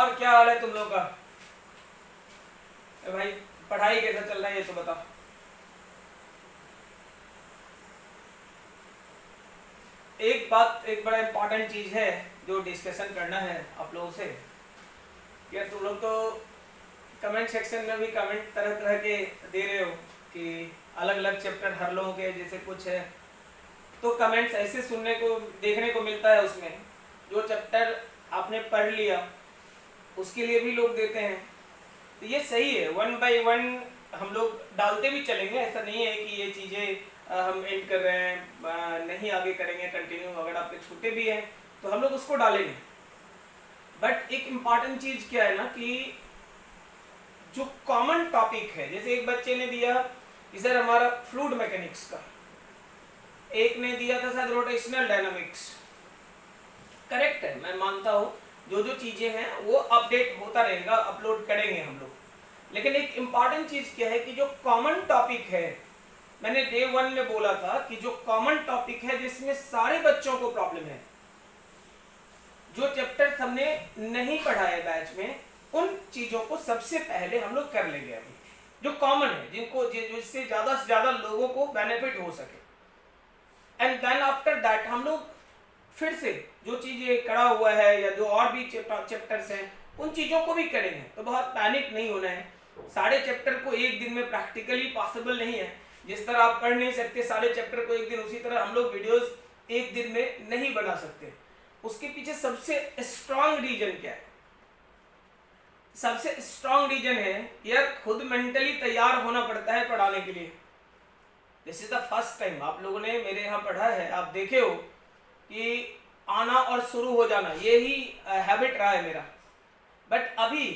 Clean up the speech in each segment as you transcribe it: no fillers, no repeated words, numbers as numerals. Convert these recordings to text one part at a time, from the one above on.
और क्या हाल है तुम लोग का? भाई पढ़ाई कैसा चल रहा है ये तो बताओ। एक बात, एक बड़ा इम्पोर्टेंट चीज़ है जो डिस्कशन करना है आप लोगों से। यार तुम लोग तो कमेंट सेक्शन में भी कमेंट तरह तरह के दे रहे हो कि अलग अलग चैप्टर हर लोगों के जैसे कुछ है, तो कमेंट्स ऐसे सुनने को देखने को मिलता है उसमें जो चैप्टर आपने पढ़ लिया उसके लिए भी लोग देते हैं। तो ये सही है, वन बाय वन हम लोग डालते भी चलेंगे। ऐसा नहीं है कि ये चीज़ें हम एंड कर रहे हैं, नहीं आगे करेंगे कंटिन्यू। अगर आपके छूटे भी हैं तो हम लोग उसको डालेंगे। बट एक इम्पॉर्टेंट चीज़ क्या है ना कि जो कॉमन टॉपिक है, जैसे एक बच्चे ने दिया इधर हमारा फ्लूइड मैकेनिक्स का, एक ने दिया था शायद रोटेशनल डायनामिक्स। करेक्ट है, मैं मानता हूँ जो जो चीज़ें हैं वो अपडेट होता रहेगा, अपलोड करेंगे हम लोग। लेकिन एक इम्पॉर्टेंट चीज़ क्या है कि जो कॉमन टॉपिक है, मैंने डे 1 में बोला था कि जो कॉमन टॉपिक है जिसमें सारे बच्चों को प्रॉब्लम है, जो चैप्टर हमने नहीं पढ़ा है बैच में, उन चीज़ों को सबसे पहले हम लोग कर लेंगे अभी, जो कॉमन है, जिनको जिससे ज़्यादा से ज़्यादा लोगों को बेनिफिट हो सके। एंड देन आफ्टर दैट हम लोग फिर से जो चीज़ें करा हुआ है या जो और भी चैप्टर्स हैं उन चीज़ों को भी करेंगे। तो बहुत पैनिक नहीं होना है। सारे चैप्टर को एक दिन में प्रैक्टिकली पॉसिबल नहीं है। जिस तरह आप पढ़ नहीं सकते सारे चैप्टर को एक दिन, उसी तरह हम लोग वीडियोस एक दिन में नहीं बना सकते। उसके पीछे सबसे स्ट्रांग रीजन क्या है? सबसे स्ट्रांग रीजन है यार, खुद मेंटली तैयार होना पड़ता है पढ़ाने के लिए। This is the first time आप लोगों ने मेरे यहाँ पढ़ा है, आप देखे हो कि आना और शुरू हो जाना, ये ही हैबिट रहा है मेरा। बट अभी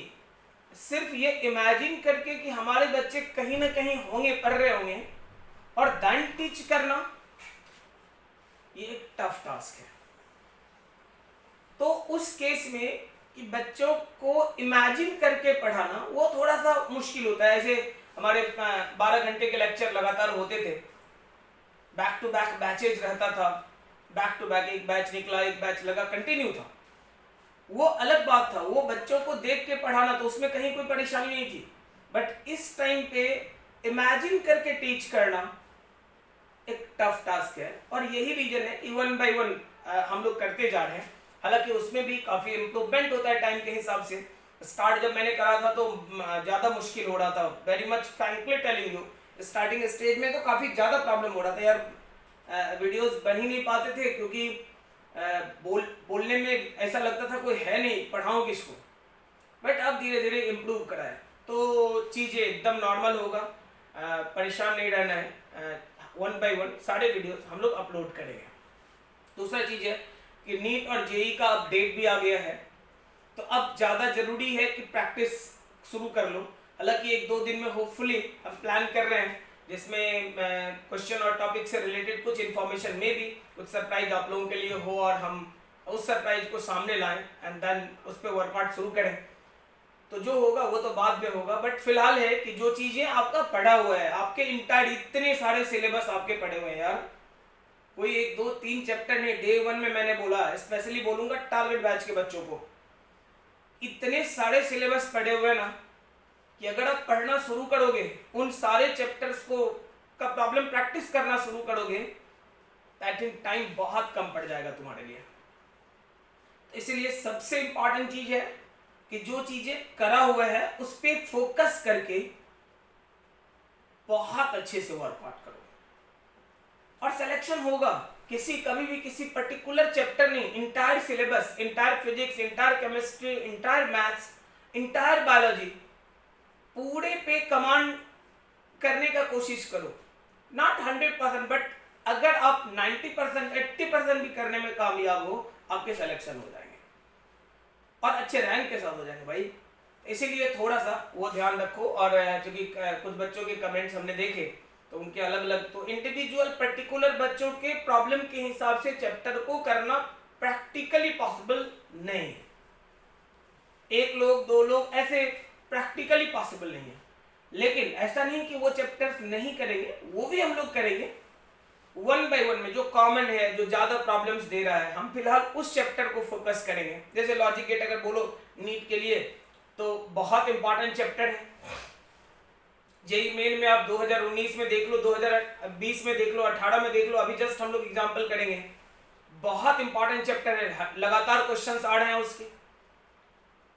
सिर्फ ये इमेजिन करके कि हमारे बच्चे कहीं ना कहीं होंगे, पढ़ रहे होंगे, और देन टीच करना, ये एक टफ टास्क है। तो उस केस में कि बच्चों को इमेजिन करके पढ़ाना वो थोड़ा सा मुश्किल होता है। ऐसे हमारे 12 घंटे के लेक्चर लगातार होते थे, बैक टू बैक बैचेज रहता था, बैक टू बैक एक बैच निकला एक बैच लगा, कंटिन्यू था, वो अलग बात था। वो बच्चों को देख के पढ़ाना, तो उसमें कहीं कोई परेशानी नहीं थी। बट इस टाइम पे इमेजिन करके टीच करना एक टफ टास्क है, और यही रीजन है कि वन बाय वन हम लोग करते जा रहे हैं। हालांकि उसमें भी काफ़ी इम्प्रूवमेंट होता है टाइम के हिसाब से। स्टार्ट जब मैंने करा था तो ज़्यादा मुश्किल हो रहा था, very much frankly telling you. Starting stage में तो काफ़ी ज़्यादा प्रॉब्लम हो रहा था यार, वीडियोस बन ही नहीं पाते थे क्योंकि बोलने में ऐसा लगता था कोई है नहीं, पढ़ाऊँ किसको। बट अब धीरे धीरे इम्प्रूव करा है तो चीज़ें एकदम नॉर्मल होगा, परेशान नहीं रहना है। वन बाय वन सारे वीडियोस हम लोग अपलोड करेंगे। दूसरा चीज़ है कि नीट और जेई का अपडेट भी आ गया है, तो अब ज़्यादा ज़रूरी है कि प्रैक्टिस शुरू कर लो। हालांकि 1-2 दिन में होपफुली हम प्लान कर रहे हैं जिसमें क्वेश्चन और टॉपिक से रिलेटेड कुछ इन्फॉर्मेशन में भी कुछ सरप्राइज आप लोगों के लिए हो, और हम उस सरप्राइज को सामने लाएं एंड देन उस पर वर्कआउट शुरू करें। तो जो होगा वो तो बाद में होगा। बट फिलहाल है कि जो चीज़ें आपका पढ़ा हुआ है, आपके इंटायर इतने सारे सिलेबस आपके पढ़े हुए हैं यार, कोई 1-2-3 चैप्टर नहीं। डे 1 में मैंने बोला, स्पेशली बोलूँगा टारगेट बैच के बच्चों को, इतने सारे सिलेबस पढ़े हुए ना कि अगर आप पढ़ना शुरू करोगे, उन सारे चैप्टर्स को का प्रॉब्लम प्रैक्टिस करना शुरू करोगे, आई थिंक टाइम बहुत कम पड़ जाएगा तुम्हारे लिए। तो इसीलिए सबसे इंपॉर्टेंट चीज है कि जो चीजें करा हुआ है उस पर फोकस करके बहुत अच्छे से वर्कआउट करो, और सिलेक्शन होगा। कभी भी किसी पर्टिकुलर चैप्टर नहीं, entire syllabus, entire physics, entire chemistry, entire maths, entire biology, पूरे पे कमांड करने का कोशिश करो। नॉट 100%, बट अगर आप 90%, 80% भी करने में कामयाब हो, आपके सिलेक्शन हो जाएंगे और अच्छे रैंक के साथ हो जाएंगे भाई। इसीलिए थोड़ा सा वो ध्यान रखो। और चूंकि कुछ बच्चों के कमेंट्स हमने देखे तो उनके अलग अलग, तो इंडिविजुअल पर्टिकुलर बच्चों के प्रॉब्लम के हिसाब से चैप्टर को करना प्रैक्टिकली पॉसिबल नहीं है। 1 लोग 2 लोग ऐसे प्रैक्टिकली पॉसिबल नहीं है। लेकिन ऐसा नहीं कि वो चैप्टर्स नहीं करेंगे, वो भी हम लोग करेंगे, वन बाय वन में जो कॉमन है, जो ज्यादा प्रॉब्लम्स दे रहा है, हम फिलहाल उस चैप्टर को फोकस करेंगे। जैसे लॉजिक गेट अगर बोलो नीट के लिए तो बहुत इंपॉर्टेंट चैप्टर है। जेई मेन में आप 2019 में देख लो, 2020 में देख लो, 18 में देख लो, अभी जस्ट हम लोग एग्जाम्पल करेंगे। बहुत इंपॉर्टेंट चैप्टर है, लगातार क्वेश्चंस आ रहे हैं उसके।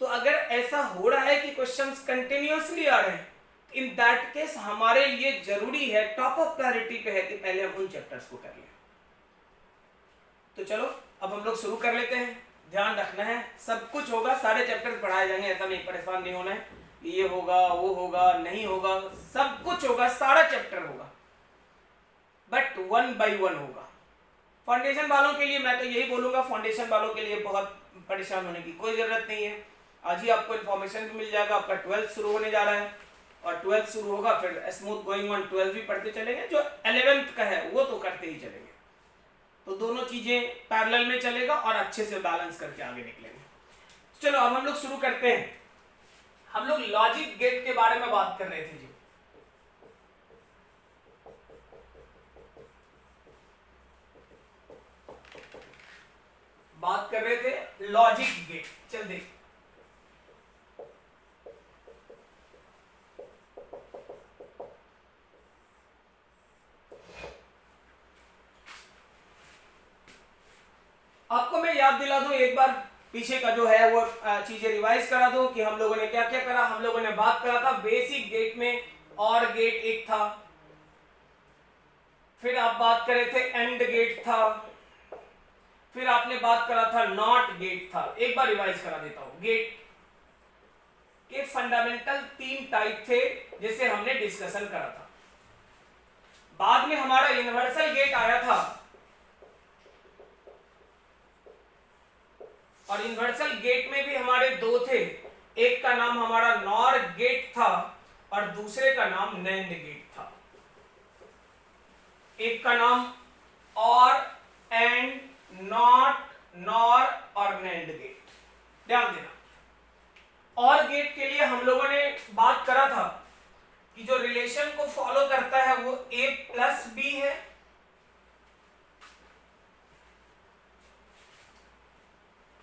तो अगर ऐसा हो रहा है कि क्वेश्चंस कंटिन्यूअसली आ रहे हैं, इन दैट केस हमारे लिए जरूरी है, टॉप ऑफ प्रायोरिटी पे है कि पहले हम उन चैप्टर्स को कर लें। तो चलो अब हम लोग शुरू कर लेते हैं। ध्यान रखना है, सब कुछ होगा, सारे चैप्टर्स पढ़ाए जाएंगे, ऐसा नहीं, परेशान नहीं होना है ये होगा वो होगा नहीं होगा, सब कुछ होगा, सारा चैप्टर होगा, बट वन बाय वन होगा। फाउंडेशन वालों के लिए मैं तो यही बोलूंगा, फाउंडेशन वालों के लिए बहुत परेशान होने की कोई जरूरत नहीं है। आज ही आपको इन्फॉर्मेशन भी मिल जाएगा। आपका 12th शुरू होने जा रहा है और 12th शुरू होगा, फिर स्मूथ गोइंग ऑन 12th भी पढ़ते चलेंगे, जो 11th का है वो तो करते ही चलेंगे। तो दोनों चीजें पैरेलल में चलेगा और अच्छे से बैलेंस करके आगे निकलेंगे। चलो अब हम लोग शुरू करते हैं। हम लोग लॉजिक गेट के बारे में बात कर रहे थे जी। बात कर रहे थे लॉजिक गेट। चल देख, आपको मैं याद दिला दूं एक बार, पीछे का जो है वो चीजें रिवाइज करा दूं कि हम लोगों ने क्या क्या करा। हम लोगों ने बात करा था बेसिक गेट में और गेट एक था, फिर आप बात करे थे एंड गेट था, फिर आपने बात करा था नॉट गेट था। एक बार रिवाइज करा देता हूं। गेट के फंडामेंटल 3 टाइप थे जिसे हमने डिस्कशन करा था। बाद में हमारा यूनिवर्सल गेट आया था और यूनिवर्सल गेट में भी हमारे 2 थे। एक का नाम हमारा नॉर गेट था और दूसरे का नाम नैंड गेट था। एक का नाम और, एंड, नॉट, नॉर और नैंड गेट। ध्यान देना, और गेट के लिए हम लोगों ने बात करा था कि जो रिलेशन को फॉलो करता है वो a प्लस बी है।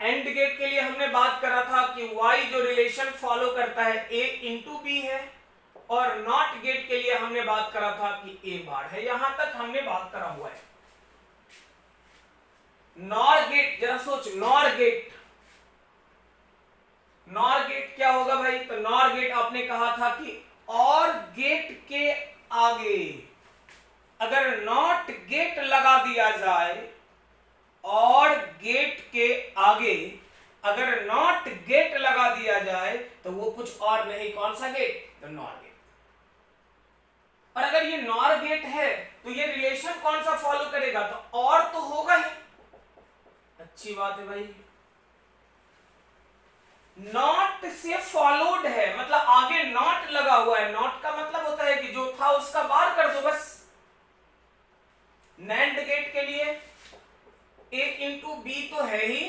एंड गेट के लिए हमने बात करा था कि y जो रिलेशन फॉलो करता है a इंटू बी है। और नॉट गेट के लिए हमने बात करा था कि a बार है। यहां तक हमने बात करा हुआ है। नॉर गेट, जरा सोच, नॉर गेट, नॉर गेट क्या होगा भाई? तो नॉर गेट आपने कहा था कि और गेट के आगे अगर नॉट गेट लगा दिया जाए, और गेट के आगे अगर नॉट गेट लगा दिया जाए तो वो कुछ और नहीं, कौन सा गेट? तो नॉर गेट। और अगर ये नॉर गेट है तो ये रिलेशन कौन सा फॉलो करेगा? तो और तो होगा ही। अच्छी बात है भाई, नॉट से फॉलोड है, मतलब आगे नॉट लगा हुआ है। नॉट का मतलब होता है कि जो था उसका बार कर दो बस। नैंड गेट के लिए a इंटू बी तो है ही,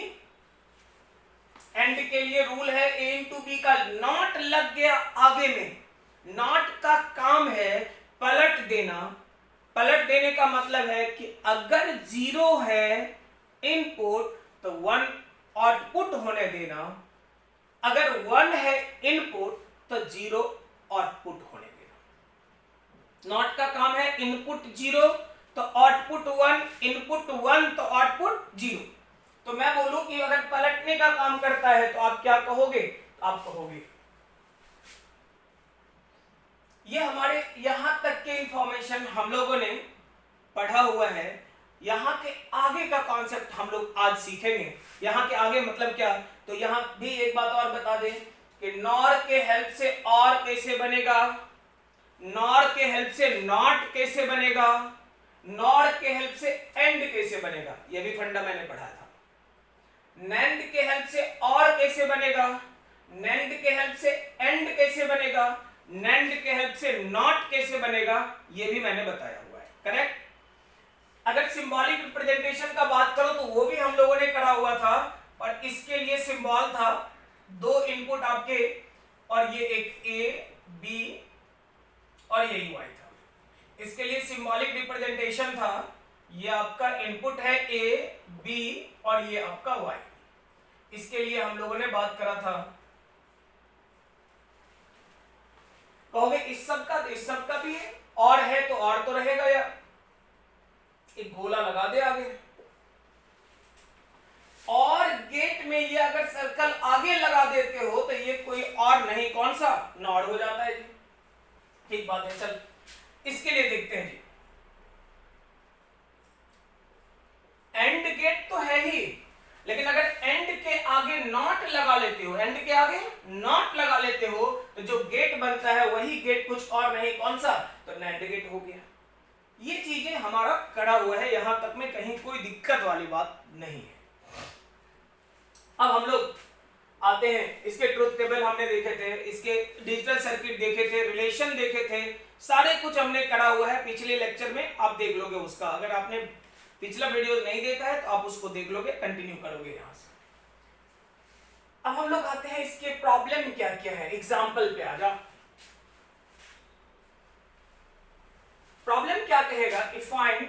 एंड के लिए रूल है a इंटू बी का। नॉट लग गया आगे में, नॉट का काम है पलट देना। पलट देने का मतलब है कि अगर 0 है इनपुट तो 1 आउटपुट होने देना, अगर 1 है इनपुट तो 0 आउटपुट होने देना। नॉट का काम है इनपुट 0 तो आउटपुट 1, इनपुट 1 तो आउटपुट 0। तो मैं बोलूं कि अगर पलटने का काम करता है तो आप क्या कहोगे? आप कहोगे ये हमारे यहां तक के इंफॉर्मेशन हम लोगों ने पढ़ा हुआ है। यहां के आगे का कॉन्सेप्ट हम लोग आज सीखेंगे। यहां के आगे मतलब क्या? तो यहां भी एक बात और बता दें कि नॉर के हेल्प से और कैसे बनेगा, नॉर के हेल्प से नॉट कैसे बनेगा, नॉर के हेल्प से एंड कैसे बनेगा, यह भी फंडा मैंने पढ़ा था। नैंड के हेल्प से और कैसे बनेगा, नैंड के हेल्प से एंड कैसे बनेगा, नैंड के हेल्प से नॉट कैसे बनेगा, यह भी मैंने बताया हुआ है। करेक्ट? अगर सिंबॉलिक रिप्रेजेंटेशन का बात करो तो वो भी हम लोगों ने करा हुआ था, और इसके लिए सिंबल था 2 इनपुट आपके, और ये एक a b और यही y था। इसके लिए सिंबॉलिक रिप्रेजेंटेशन था ये आपका इनपुट है ए, बी और ये आपका वाई। इसके लिए हम लोगों ने बात करा था, कहोगे इस सब का तो इस सब का भी है, और है तो और तो रहेगा यार, एक गोला लगा दे आगे। और गेट में ये अगर सर्कल आगे लगा देते हो तो ये कोई और नहीं, कौन सा, नॉट हो जाता है जी। ठीक बात है। चल इसके लिए देखते हैं जी, एंड गेट तो है ही, लेकिन अगर एंड के आगे नॉट लगा लेते हो, एंड के आगे नॉट लगा लेते हो तो जो गेट बनता है वही गेट, कुछ और नहीं, कौन सा, तो नैंड गेट हो गया। ये चीजें हमारा करा हुआ है, यहां तक में कहीं कोई दिक्कत वाली बात नहीं है। अब हम लोग आते हैं, इसके ट्रुथ टेबल हमने देखे थे, इसके डिजिटल सर्किट देखे थे, रिलेशन देखे थे, सारे कुछ हमने करा हुआ है पिछले लेक्चर में, आप देख लोगे उसका। अगर आपने पिछला वीडियो नहीं देखा है तो आप उसको देख लोगे, कंटिन्यू करोगे यहां से। अब हम लोग आते हैं इसके प्रॉब्लम क्या क्या है, एग्जाम्पल पे आ जा। प्रॉब्लम क्या कहेगा कि find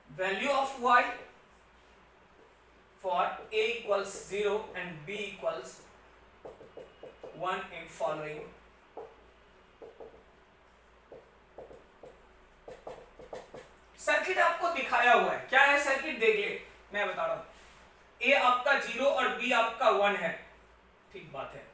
value of y for a equals 0 and b equals 1 in following circuit आपको दिखाया हुआ है। क्या है सर्किट, देख ले, मैं बता रहा हूं। a आपका 0 और b आपका 1 है, ठीक बात है।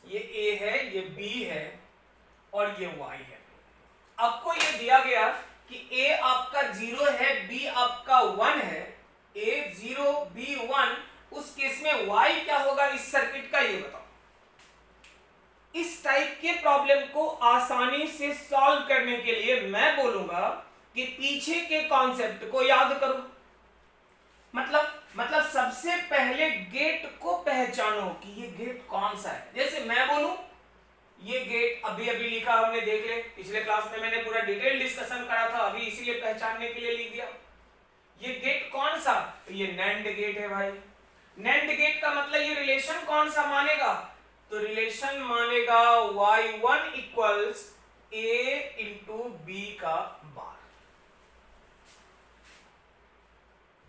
ये a है, ये b है और ये y है। आपको ये दिया गया कि a आपका 0 है, b आपका 1 है, a 0 b 1, उस केस में y क्या होगा इस सर्किट का, ये बताओ। इस टाइप के प्रॉब्लम को आसानी से सॉल्व करने के लिए मैं बोलूंगा कि पीछे के कॉन्सेप्ट को याद करो। मतलब सबसे पहले गेट को पहचानो कि ये गेट कौन सा है। जैसे मैं बोलूं ये गेट अभी अभी लिखा हमने, देख ले, पिछले क्लास में मैंने पूरा डिटेल डिस्कशन करा था, अभी इसीलिए पहचानने के लिए लिख दिया। ये गेट कौन सा, तो ये नैंड गेट है भाई। नैंड गेट का मतलब ये रिलेशन कौन सा मानेगा, तो रिलेशन मानेगा y1 equals a into B का बार।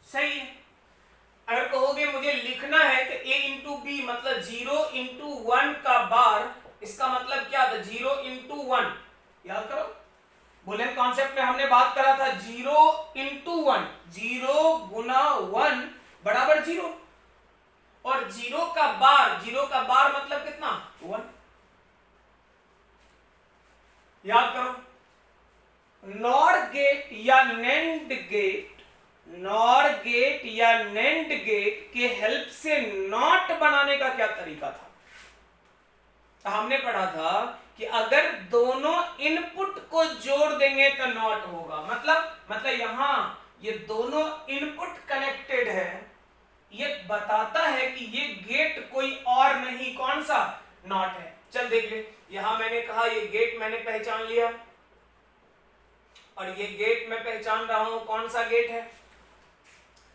सही है। अगर कहोगे मुझे लिखना है कि a इंटू बी मतलब 0 इंटू 1 का बार, इसका मतलब क्या था, 0 इंटू 1, याद करो बुलियन कॉन्सेप्ट में हमने बात करा था, 0 इंटू 1, 0 गुना 1 बराबर 0, और 0 का बार मतलब कितना, 1। याद करो। नॉर गेट या नैंड गेट, नॉर गेट या नैंड गेट के हेल्प से नॉट बनाने का क्या तरीका था। हमने पढ़ा था कि अगर दोनों इनपुट को जोड़ देंगे तो नॉट होगा। मतलब यहां ये दोनों इनपुट कनेक्टेड है, ये बताता है कि ये गेट कोई और नहीं, कौन सा, नॉट है। चल देख ले, यहां मैंने कहा ये गेट मैंने पहचान लिया, और ये गेट मैं पहचान रहा हूं, कौन सा गेट है।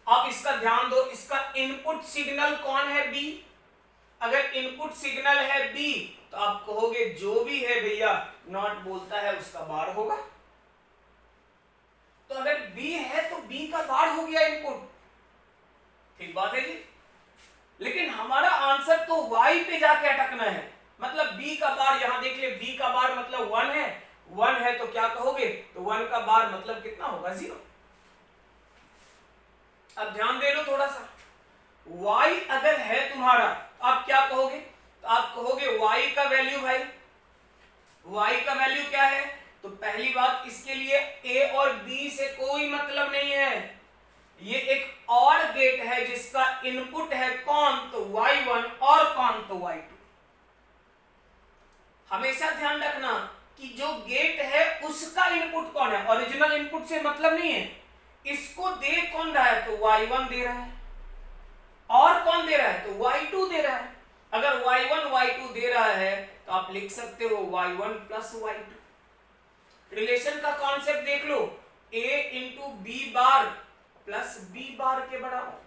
आप इसका ध्यान दो, इसका इनपुट सिग्नल कौन है, बी। अगर इनपुट सिग्नल है बी तो आप कहोगे जो भी है भैया नॉट बोलता है उसका बार होगा। तो अगर बी है तो बी का बार हो गया इनपुट, ठीक बात है जी। लेकिन हमारा आंसर तो y पे जाके अटकना है। मतलब b का बार, यहां देख ले, b का बार मतलब 1 है तो क्या कहोगे, तो 1 का बार मतलब कितना होगा, 0। अब ध्यान दे लो थोड़ा सा, y अगर है तुम्हारा तो आप क्या कहोगे, तो आप कहोगे y का वैल्यू, भाई y का वैल्यू क्या है, तो पहली बात इसके लिए a और b से कोई मतलब नहीं है, ये एक और गेट है जिसका इनपुट है कौन, तो y1, और कौन, तो y2। हमेशा ध्यान रखना कि जो गेट है उसका इनपुट कौन है, ओरिजिनल इनपुट से मतलब नहीं है, इसको दे कौन रहा है, तो y1 दे रहा है। और कौन दे रहा है, तो y2 दे रहा है। अगर y1 y2 दे रहा है तो आप लिख सकते हो y1 प्लस y2। रिलेशन का कॉन्सेप्ट देख लो, a into B bar plus B bar के बराबर,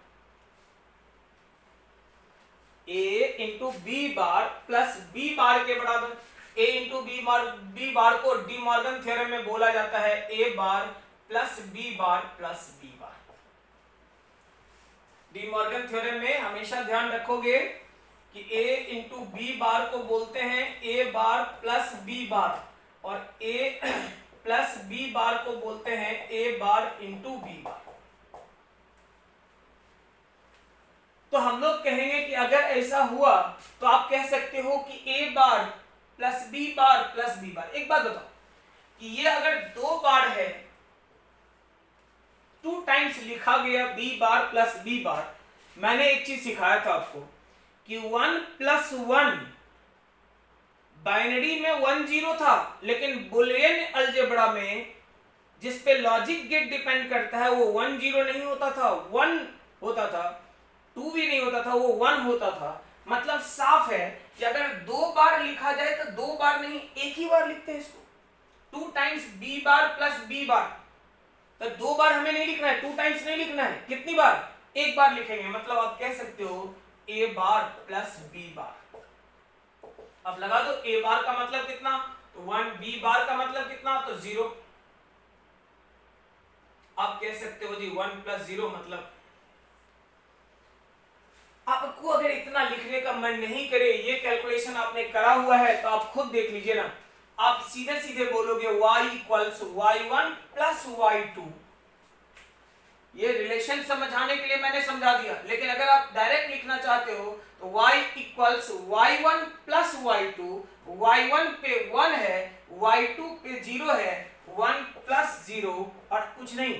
a into B bar plus B bar के बराबर। a इंटू बी बार को डी मॉर्गन थ्योरम में बोला जाता है a bar plus B bar plus B bar. De Morgan theorem में हमेशा ध्यान रखोगे कि a इंटू बी बार को बोलते हैं a bar plus B bar, और a प्लस बी बार को बोलते हैं a bar into B bar. तो हम लोग कहेंगे कि अगर ऐसा हुआ तो आप कह सकते हो कि a bar plus B bar. एक बात बताओ कि ये अगर दो बार है, 2 टाइम्स लिखा गया b बार प्लस b बार, मैंने एक चीज सिखाया था आपको कि 1 प्लस 1 बाइनरी में 1 0 था, लेकिन बुलियन अलजेब्रा में जिस पे लॉजिक गेट डिपेंड करता है वो 1 0 नहीं होता था, 1 होता था, 2 भी नहीं होता था, वो 1 होता था। मतलब साफ है कि अगर 2 बार लिखा जाए तो 2 बार नहीं, एक ही बार लिखते हैं इसको। 2 times b bar plus b बार, तो 2 बार हमें नहीं लिखना है, 2 टाइम्स नहीं लिखना है। कितनी बार, एक बार लिखेंगे। मतलब आप कह सकते हो a बार प्लस b बार। अब लगा दो, a बार का मतलब कितना, तो 1, b बार का मतलब कितना, तो 0। आप कह सकते हो जी 1 प्लस 0 मतलब। आपको अगर इतना लिखने का मन नहीं करे, ये कैलकुलेशन आपने करा हुआ है तो आप खुद देख लीजिए ना, आप सीधे सीधे बोलोगे y equals y1 plus y2। ये रिलेशन समझाने के लिए मैंने समझा दिया, लेकिन अगर आप डायरेक्ट लिखना चाहते हो तो y equals y1 plus y2, y1 पे 1 है, y2 पे 0 है, 1 प्लस 0 और कुछ नहीं।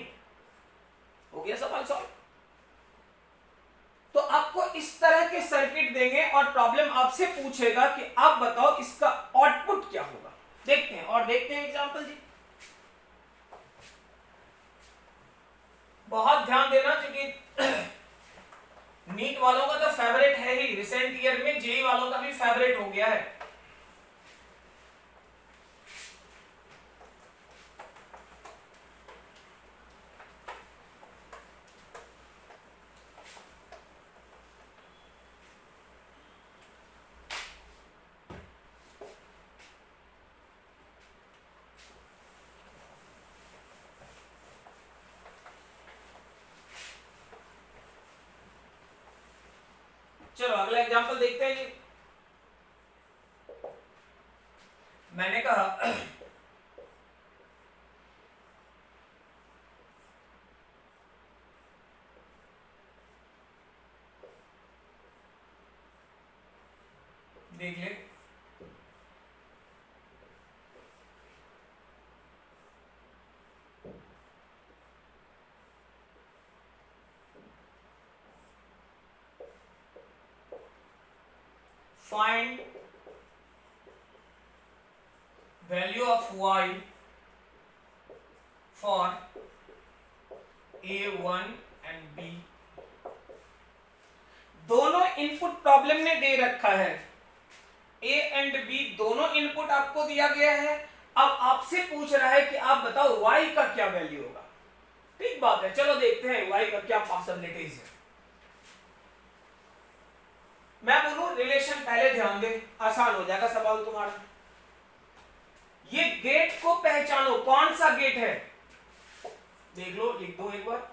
हो गया सवाल सॉल्व। तो आपको इस तरह के सर्किट देंगे और प्रॉब्लम आपसे पूछेगा कि आप बताओ इसका आउटपुट क्या होगा। देखते हैं और देखते हैं एग्जांपल जी। बहुत ध्यान देना, क्योंकि नीट वालों का तो फेवरेट है ही, रिसेंट ईयर में जेई वालों का भी फेवरेट हो गया है। चलो अगला एग्जांपल देखते हैं जी। मैंने कहा देख ले, find value of y for a1 and b। दोनों इनपुट प्रॉब्लम में दे रखा है, a एंड b दोनों इनपुट आपको दिया गया है। अब आपसे पूछ रहा है कि आप बताओ y का क्या वैल्यू होगा। ठीक बात है, चलो देखते हैं y का क्या पॉसिबिलिटीज है। मैं बोलूं रिलेशन पहले ध्यान दे, आसान हो जाएगा सवाल तुम्हारा। ये गेट को पहचानो, कौन सा गेट है देख लो, लिख दो एक बार।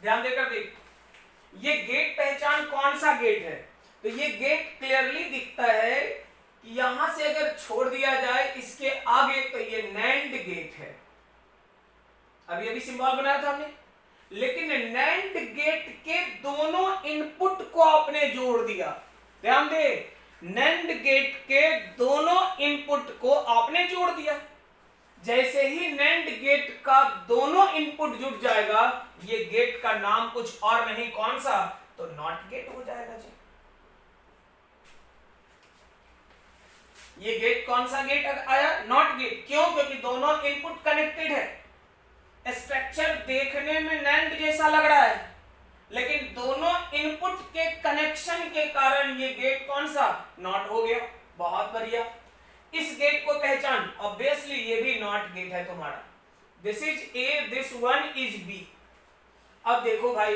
ध्यान देकर देख, ये गेट पहचान कौन सा गेट है। तो ये गेट क्लियरली दिखता है कि यहां से अगर छोड़ दिया जाए इसके आगे तो ये नैंड गेट है। अभी सिंबल बनाया था हमने, लेकिन नैंड गेट के दोनों इनपुट को आपने जोड़ दिया। ध्यान दे, नैंड गेट के दोनों इनपुट को आपने जोड़ दिया। जैसे ही नैंड गेट का दोनों इनपुट जुड़ जाएगा, ये गेट का नाम कुछ और नहीं, कौन सा, तो नॉट गेट हो जाएगा जी। ये गेट कौन सा गेट आया, नॉट गेट। क्यों, क्योंकि दोनों इनपुट कनेक्टेड है। स्ट्रक्चर देखने में नैंड जैसा लग रहा है, लेकिन दोनों इनपुट के कनेक्शन के कारण ये गेट कौन सा, नॉट हो गया। बहुत बढ़िया। इस गेट को पहचान, ऑब्वियसली ये भी नॉट गेट है तुम्हारा। This is A, this one is B. अब देखो भाई,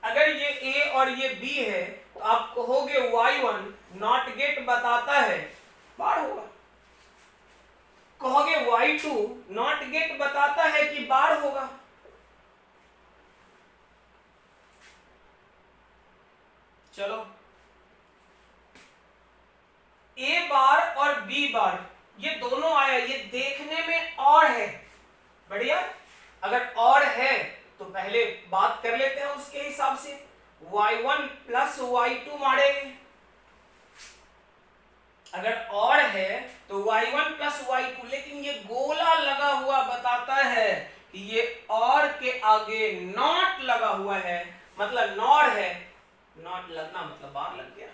अगर ये ए और ये बी है तो आप कहोगे y1 नॉट गेट बताता है, बार होगा। कहोगे y2 नॉट गेट बताता है कि बार होगा। चलो, ए बार और बी बार ये दोनों आया, ये देखने में और है, बढ़िया। अगर और है तो पहले बात कर लेते हैं उसके हिसाब से। y1 प्लस y2 मारेंगे। अगर और है तो y1 प्लस y2, लेकिन ये गोला लगा हुआ बताता है कि ये और के आगे नॉट लगा हुआ है, मतलब नॉर है। नॉट लगना मतलब बार लग गया।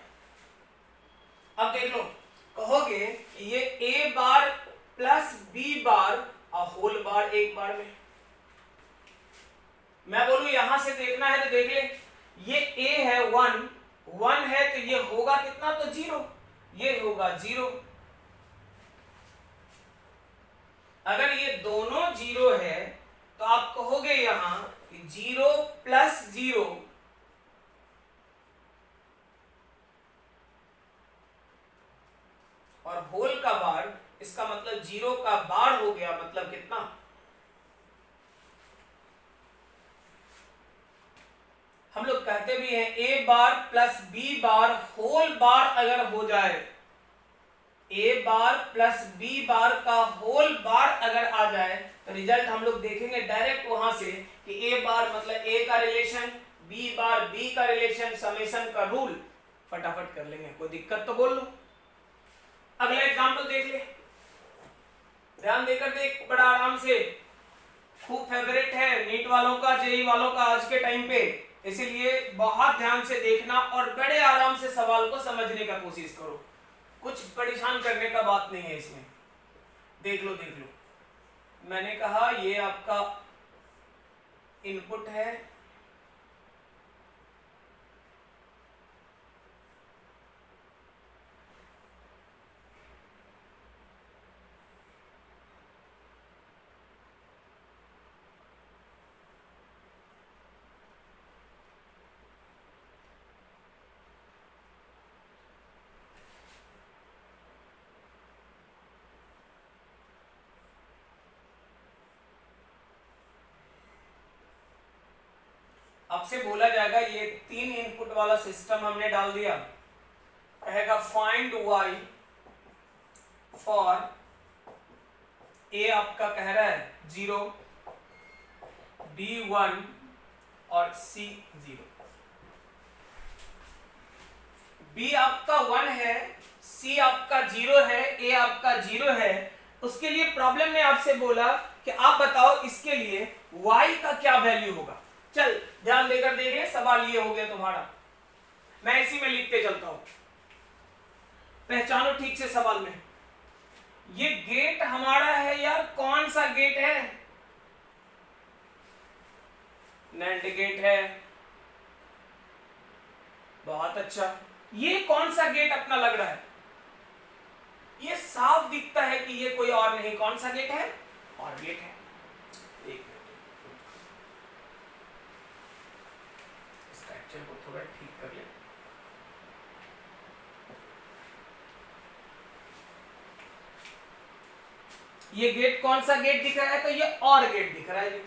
अब देख लो, कहोगे ये a बार प्लस b बार और होल बार एक बार में। मैं बोलूं यहां से देखना है तो देख ले, ये a है 1 है तो ये होगा कितना, तो 0, ये होगा 0। अगर ये दोनों 0 है तो आप कहोगे यहां 0 प्लस 0 और होल का बार, इसका मतलब 0 का बार हो गया, मतलब कितना, हम लोग कहते भी हैं a bar plus b bar whole bar अगर हो जाए, a bar plus b bar का होल बार अगर आ जाए तो रिजल्ट हम लोग देखेंगे डायरेक्ट वहां से कि a बार मतलब a का रिलेशन, b बार b का रिलेशन, समेशन का रूल फटाफट कर लेंगे। कोई दिक्कत तो बोल लो। अगला एग्जांपल देख ले, ध्यान देकर देख, बड़ा आराम से। खूब फेवरेट है नीट वालों का, जेई वालों का आज के टाइम पे, इसीलिए बहुत ध्यान से देखना और बड़े आराम से सवाल को समझने का कोशिश करो। कुछ परेशान करने का बात नहीं है इसमें। देख लो देख लो, मैंने कहा ये आपका इनपुट है, आपसे बोला जाएगा ये 3 इनपुट वाला सिस्टम हमने डाल दिया, रहेगा फाइंड y फॉर a आपका कह रहा है 0, b 1 और c 0। b आपका 1 है, c आपका 0 है, a आपका 0 है। उसके लिए प्रॉब्लम में आपसे बोला कि आप बताओ इसके लिए y का क्या वैल्यू होगा। चल ध्यान देकर देख ले, सवाल ये हो गया तुम्हारा, मैं इसी में लिखते चलता हूं, पहचानो ठीक से सवाल में। ये गेट हमारा है यार, कौन सा गेट है, नैंड गेट है। बहुत अच्छा, ये कौन सा गेट अपना लग रहा है, ये साफ दिखता है कि ये कोई और नहीं, कौन सा गेट है, और गेट है। एक स्ट्रक्चर को थोड़ा ठीक कर ले। ये गेट कौन सा गेट दिख रहा है, तो ये और गेट दिख रहा है।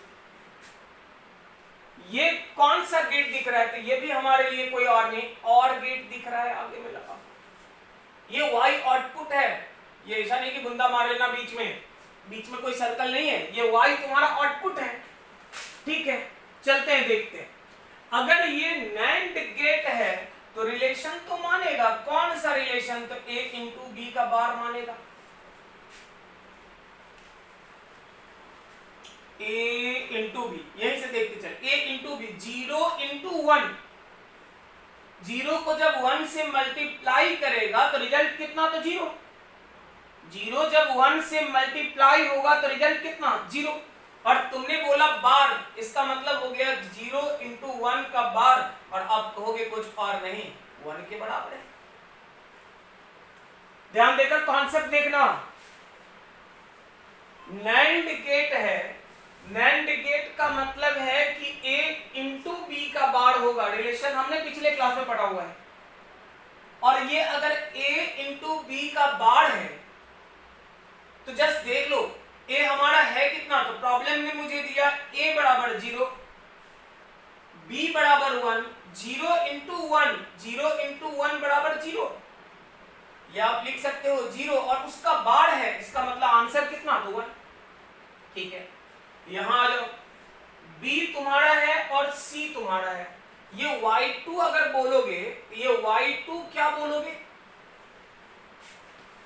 ये कौन सा गेट दिख रहा है, तो ये भी हमारे लिए कोई और नहीं, और गेट दिख रहा है। आगे में लगा, ये y आउटपुट है, ये ऐसा नहीं कि बुंदा मार लेना बीच में कोई सर्कल नहीं है, ये y तुम्हारा आउटपुट है। ठीक है, चलते हैं देखते हैं। अगर ये नैंड गेट है तो रिलेशन तो मानेगा, कौन सा रिलेशन, तो a इंटू बी का बार मानेगा। ए इंटू बी, यहीं से देखते चल, ए इंटू बी, 0 इंटू 1, 0 को जब 1 से मल्टीप्लाई करेगा तो रिजल्ट कितना, तो 0, 0 जब 1 से मल्टीप्लाई होगा तो रिजल्ट कितना, 0। और तुमने बोला बार, इसका मतलब हो गया 0 इंटू 1 का बार, और अब कहोगे कुछ और नहीं, 1 के बराबर है। ध्यान देकर कॉन्सेप्ट देखना, नैंड गेट है, नैंड गेट का मतलब है कि a इंटू बी का बार होगा, रिलेशन हमने पिछले क्लास में पढ़ा हुआ है। और ये अगर a इंटू बी का बार है तो जस्ट देख लो a हमारा है कितना, तो प्रॉब्लम में मुझे दिया a बराबर 0, b बराबर 1, 0 इंटू 1, 0 इंटू 1 बराबर 0, या आप लिख सकते हो 0, और उसका बार है, इसका मतलब आंसर कितना, तो 1। ठीक है, यहां आ जाओ, b तुम्हारा है और c तुम्हारा है, ये y2 अगर बोलोगे तो ये y2 क्या बोलोगे,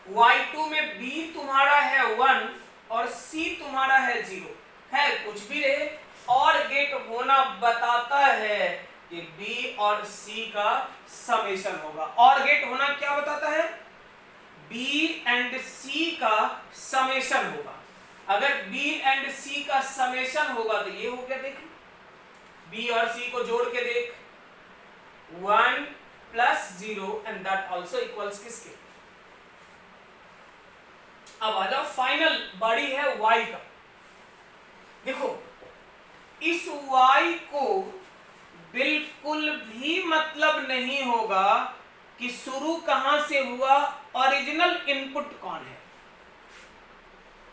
y2 में b तुम्हारा है 1 और c तुम्हारा है 0, है कुछ भी रहे, और गेट होना बताता है कि b और c का समेशन होगा। और गेट होना क्या बताता है, b एंड c का समेशन होगा। अगर b एंड c का समेशन होगा तो ये हो गया, देख b और c को जोड़ के देख, 1 plus 0 and that also equals किसके। अब आ जाओ, फाइनल बॉडी है y का। देखो इस y को बिल्कुल भी मतलब नहीं होगा कि शुरू कहां से हुआ, ओरिजिनल इनपुट कौन है,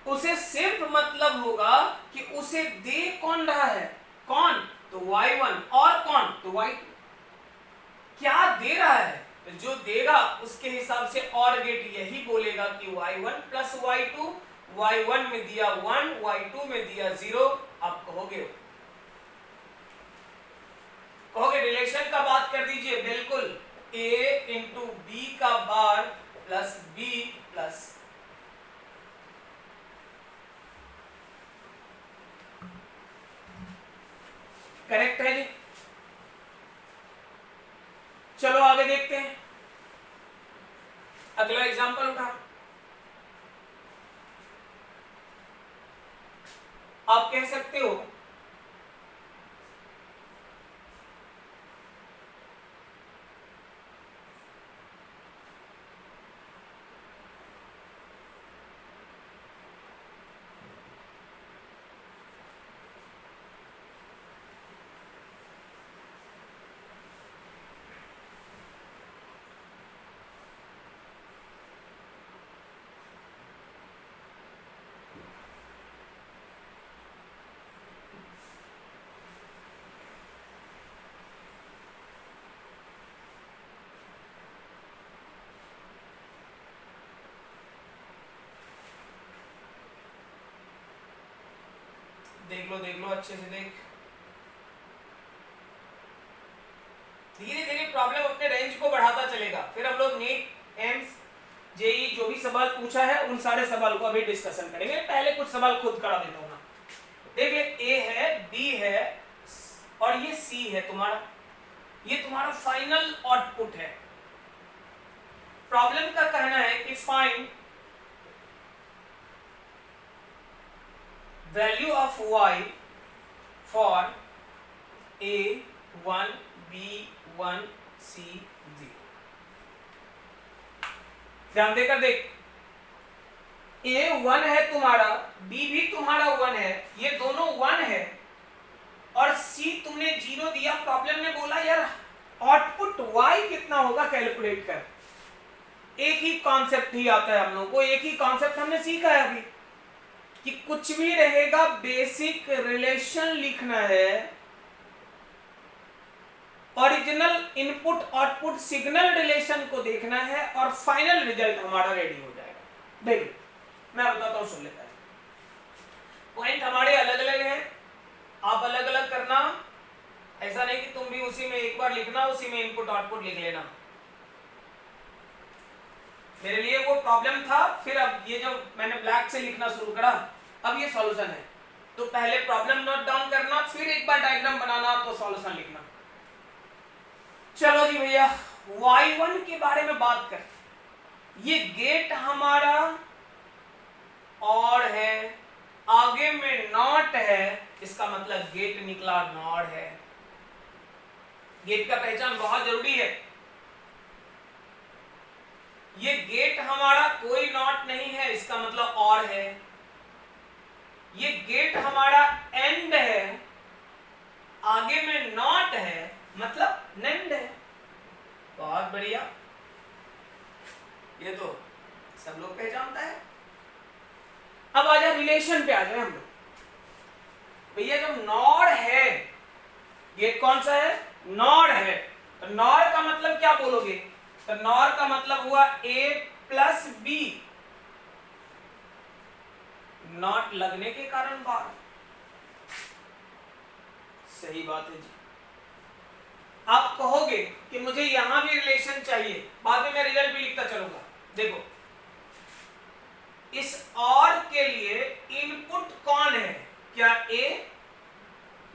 उसे सिर्फ मतलब होगा कि उसे दे कौन रहा है, कौन, तो y1, और कौन, तो y2। क्या दे रहा है, तो जो देगा उसके हिसाब से और गेट यही बोलेगा कि y1 प्लस y2, y1 में दिया 1, y2 में दिया 0। आप कहोगे रिलेशन का बात कर दीजिए, बिल्कुल a इंटू बी का बार प्लस b प्लस, करेक्ट है जी। चलो आगे देखते हैं, अगला एग्जांपल उठा, आप कह सकते हो देख लो अच्छे से देख, धीरे धीरे प्रॉब्लम अपने रेंज को बढ़ाता चलेगा, फिर हम लोग नीट, एम्स, जेई जो भी सवाल पूछा है उन सारे सवाल को अभी डिस्कशन करेंगे। पहले कुछ सवाल खुद करा देता हूं ना, देख ले, ए है, बी है और ये सी है तुम्हारा, ये तुम्हारा फाइनल आउटपुट है। प्रॉब्लम का कहना है कि find value of y for a1 b1 c0। ध्यान देकर देख, a 1 है तुम्हारा, b भी तुम्हारा 1 है, ये दोनों 1 है, और c तुमने 0 दिया। प्रॉब्लम ने बोला यार आउटपुट y कितना होगा कैलकुलेट कर। एक ही कॉन्सेप्ट ही आता है हम लोगों को, एक ही कॉन्सेप्ट हमने सीखा है अभी कि कुछ भी रहेगा बेसिक रिलेशन लिखना है, original input output signal relation को देखना है और फाइनल रिजल्ट हमारा रेडी हो जाएगा। देखिए मैं बताता हूं, सुन लेता है। पॉइंट हमारे अलग अलग हैं, आप अलग अलग करना, ऐसा नहीं कि तुम भी उसी में एक बार लिखना, उसी में इनपुट आउटपुट लिख लेना। मेरे लिए वो प्रॉब्लम था, फिर अब ये जो मैंने ब्लैक से लिखना शुरू करा, अब ये सॉल्यूशन है। तो पहले प्रॉब्लम नोट डाउन करना, फिर एक बार डायग्राम बनाना, तो सॉल्यूशन लिखना। चलो जी भैया, y1 के बारे में बात करते हैं। ये गेट हमारा और है, आगे में नॉट है, इसका मतलब गेट निकला नॉट है। गेट का पहचान बहुत जरूरी है। ये गेट हमारा कोई नॉट नहीं है, इसका मतलब और है। ये गेट हमारा एंड है, आगे में नॉट है, मतलब नेंड है। बहुत बढ़िया, ये तो सब लोग पहचानता है। अब आ जाए रिलेशन पे, आ जाए हम लोग। भैया जब नॉर है, गेट कौन सा है? नॉर है। तो नॉर का मतलब क्या बोलोगे? तो नॉर का मतलब हुआ a प्लस बी, नॉट लगने के कारण बार। सही बात है जी। आप कहोगे कि मुझे यहां भी रिलेशन चाहिए, बाद में मैं रिजल्ट भी लिखता चलूंगा। देखो, इस और के लिए इनपुट कौन है? क्या ए?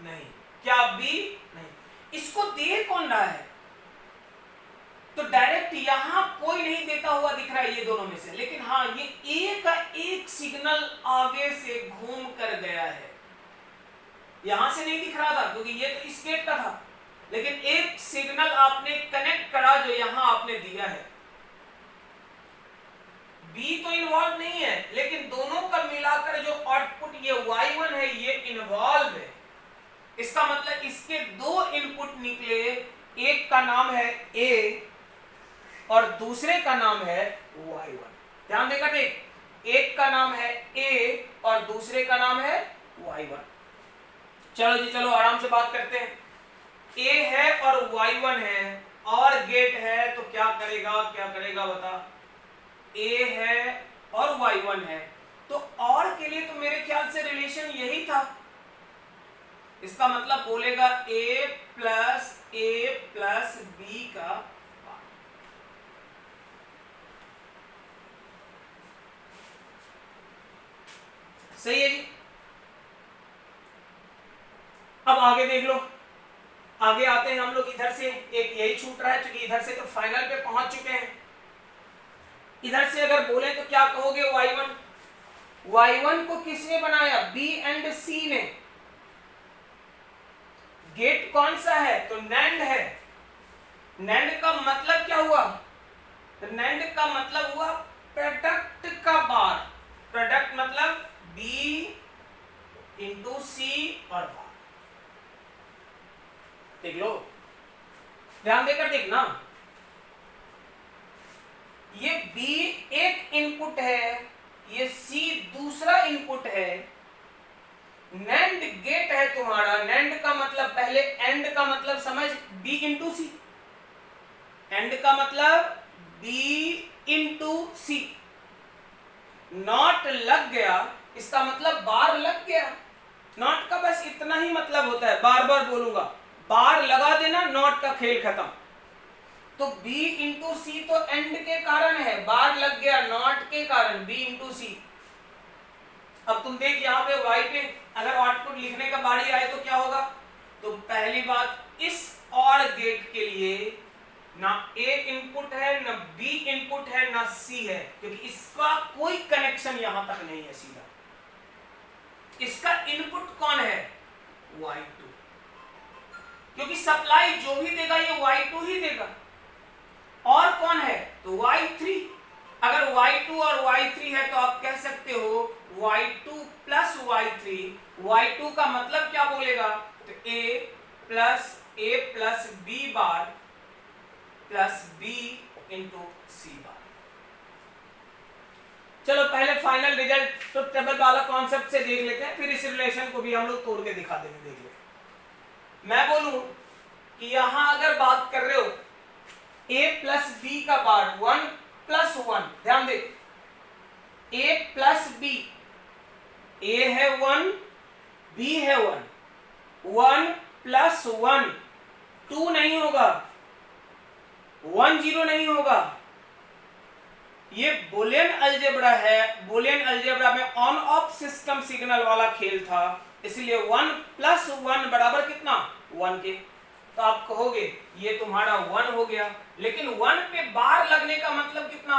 नहीं। क्या बी? नहीं। इसको दे कौन रहा है? तो डायरेक्ट यहां कोई नहीं देता हुआ दिख रहा है ये दोनों में से, लेकिन हाँ ये ए का एक सिग्नल आगे से घूम कर गया है। यहां से नहीं दिख रहा था क्योंकि ये तो इस गेट का था, लेकिन एक सिग्नल आपने कनेक्ट करा जो यहां आपने दिया है। बी तो इन्वॉल्व नहीं है, लेकिन दोनों का मिलाकर जो आउटपुट ये y1 है ये इन्वॉल्व है। इसका मतलब इसके दो इनपुट निकले, एक का नाम है a और दूसरे का नाम है y1। ध्यान देकर देख, एक का नाम है a और दूसरे का नाम है y1। चलो जी, चलो आराम से बात करते हैं। a है और y1 है और गेट है, तो क्या करेगा? क्या करेगा बता? a है और y1 है, तो और के लिए तो मेरे ख्याल से रिलेशन यही था। इसका मतलब बोलेगा a प्लस बी का बार। सही है जी। अब आगे देख लो, आगे आते हैं हम लोग इधर से। एक यही छूट रहा है क्योंकि इधर से तो फाइनल पे पहुंच चुके हैं। इधर से अगर बोले तो क्या कहोगे? y1 को किसने बनाया? b एंड c ने। गेट कौन सा है? तो नैंड है। नैंड का मतलब क्या हुआ? तो नैंड का मतलब हुआ प्रोडक्ट का बार। प्रोडक्ट मतलब b इंटू c और बार। देख लो, ध्यान देकर देखना, ये b एक इनपुट है, ये c दूसरा इनपुट है। नैंड गेट है तुम्हारा। नैंड का मतलब पहले एंड का मतलब समझ, b इंटू सी। एंड का मतलब b इंटू सी। नॉट लग गया, इसका मतलब बार लग गया। नॉट का बस इतना ही मतलब होता है, बार बार बोलूंगा, बार लगा देना, नॉट का खेल खत्म। तो b इंटू सी तो एंड के कारण है, बार लग गया नॉट के कारण, b इंटू सी। अब तुम देख यहाँ पे y पे अगर आउटपुट लिखने का बारी आए तो क्या होगा? तो पहली बात, इस और गेट के लिए ना a इनपुट है, ना b इनपुट है, ना c है, क्योंकि इसका कोई कनेक्शन यहां तक नहीं है सीधा। इसका इनपुट कौन है? y2, क्योंकि सप्लाई जो भी देगा ये y2 ही देगा। और कौन है? तो y3। अगर y2 और y3 है तो आप कह सकते हो y2 प्लस y3। y2 का मतलब क्या बोलेगा? तो a plus b bar plus b into C bar. चलो पहले फाइनल रिजल्ट तो टेबल वाला कॉन्सेप्ट से देख लेते हैं, फिर इस रिलेशन को भी हम लोग तोड़ के दिखा देंगे। देख ले, मैं बोलूं कि यहां अगर बात कर रहे हो a प्लस बी का बार 1 प्लस 1, ध्यान दे, a प्लस बी, a है 1, b है 1, 1 प्लस 1 2 नहीं होगा, 1 0 नहीं होगा। ये बुलियन अलजेब्रा है। बुलियन अलजेब्रा में ऑन ऑफ सिस्टम सिग्नल वाला खेल था। इसलिए 1 प्लस 1 बराबर कितना 1 के। तो आप कहोगे ये तुम्हारा 1 हो गया, लेकिन 1 पे बार लगने का मतलब कितना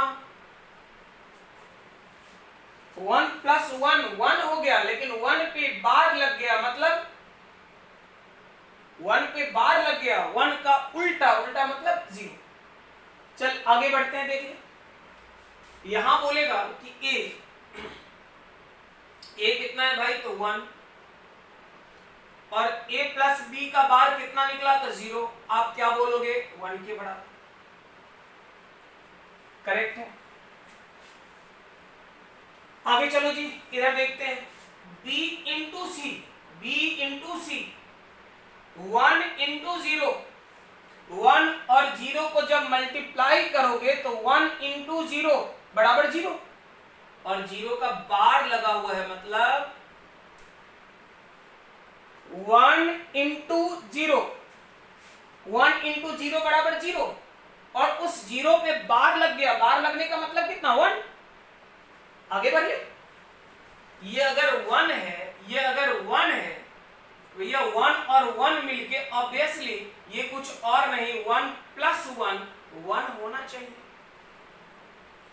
1 प्लस 1 1 हो गया, लेकिन 1 पे बार लग गया मतलब 1 पे बार लग गया 1 का उल्टा, उल्टा मतलब 0। चल आगे बढ़ते हैं, देखिए यहां बोलेगा कि ए कितना है भाई तो 1, और a प्लस बी का बार कितना निकला तो 0। आप क्या बोलोगे 1 के बराबर। करेक्ट है। आगे चलो जी, इधर देखते हैं b इंटू सी, b इंटू सी 1 इंटू 0, 1 और 0 को जब मल्टीप्लाई करोगे तो 1 इंटू 0 बराबर 0, और 0 का बार लगा हुआ है मतलब 1 इंटू 0, 1 इंटू 0 बराबर 0, और उस 0 पे बार लग गया, बार लगने का मतलब कितना 1। आगे बढ़िए, ये अगर 1 है, ये अगर 1 है, भैया 1 और 1 मिलके ऑब्वियसली ये कुछ और नहीं 1 प्लस 1 1 होना चाहिए।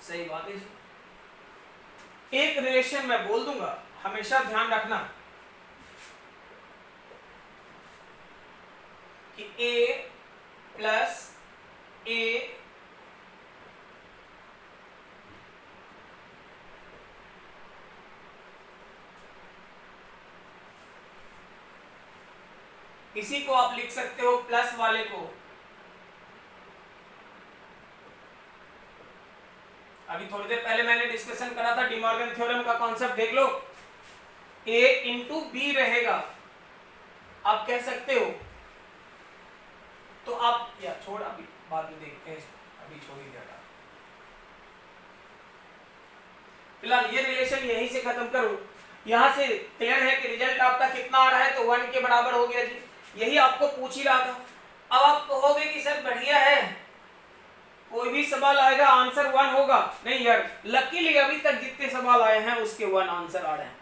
सही बात है जी। एक रिलेशन मैं बोल दूंगा, हमेशा ध्यान रखना कि a प्लस a इसी को आप लिख सकते हो प्लस वाले को, अभी थोड़ी देर पहले मैंने डिस्कशन करा था डिमॉर्गन थ्योरम का कॉन्सेप्ट, देख लो a इंटू बी रहेगा, आप कह सकते हो। तो आप या छोड़, अभी बाद में देखते हैं, अभी छोड़ ही दिया। फिलहाल ये रिलेशन यहीं से खत्म करो। यहां से क्लियर है कि रिजल्ट आपका कितना आ रहा है तो 1 के बराबर हो गया जी, यही आपको पूछ ही रहा था। अब आप कहोगे कि सर बढ़िया है, कोई भी सवाल आएगा आंसर 1 होगा। नहीं यार, लकीली अभी तक जितने सवाल आए हैं उसके 1 आंसर आ रहे हैं,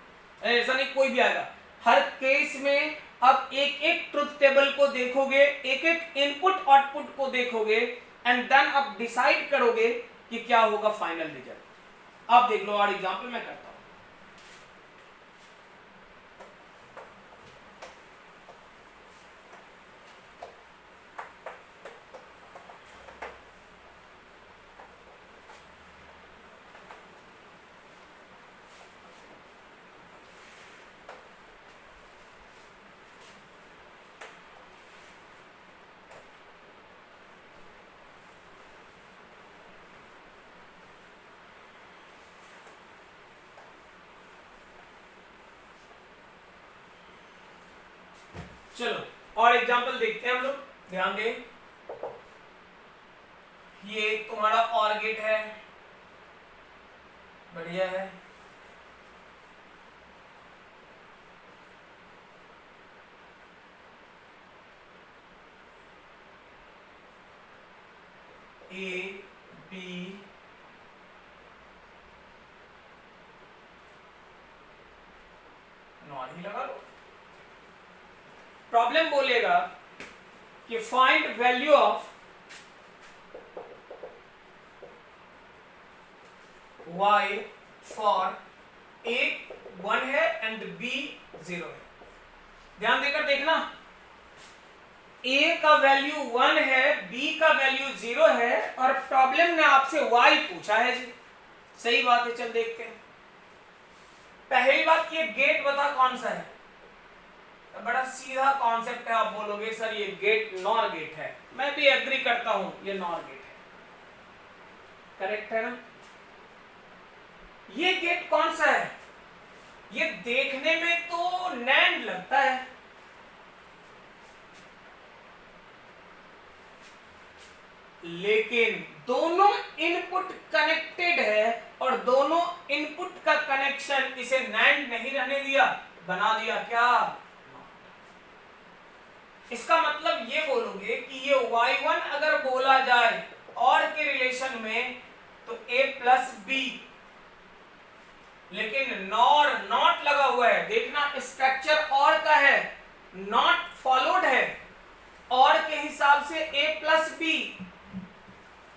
ऐसा नहीं कोई भी आएगा। हर केस में अब एक एक ट्रुथ टेबल को देखोगे, एक एक इनपुट आउटपुट को देखोगे, एंड देन आप डिसाइड करोगे कि क्या होगा फाइनल रिजल्ट। आप देख लो, और एग्जांपल मैं करता हूं। चलो और एग्जांपल देखते हैं हम लोग, ध्यान दें। ये तुम्हारा और गेट है, बढ़िया है। ए बी नॉट ही लगा लो। प्रॉब्लम बोलेगा कि find value of y for a 1 है एंड b 0 है। ध्यान देकर देखना, a का वैल्यू 1 है, b का वैल्यू 0 है, और प्रॉब्लम ने आपसे y पूछा है जी। सही बात है, चल देखते हैं। पहली बात, ये गेट बता कौन सा है। तो बड़ा सीधा कॉन्सेप्ट है, आप बोलोगे सर ये गेट नॉर गेट है, मैं भी एग्री करता हूं ये नॉर गेट है, करेक्ट है ना। ये गेट कौन सा है, ये देखने में तो नैंड लगता है, लेकिन दोनों इनपुट कनेक्टेड है और दोनों इनपुट का कनेक्शन इसे नैंड नहीं रहने दिया, बना दिया क्या। इसका मतलब ये बोलोगे कि ये y1 अगर बोला जाए और के रिलेशन में तो a प्लस बी लेकिन नॉर नॉट लगा हुआ है। देखना स्ट्रक्चर और का है, नॉट फॉलोड है, और के हिसाब से a प्लस बी,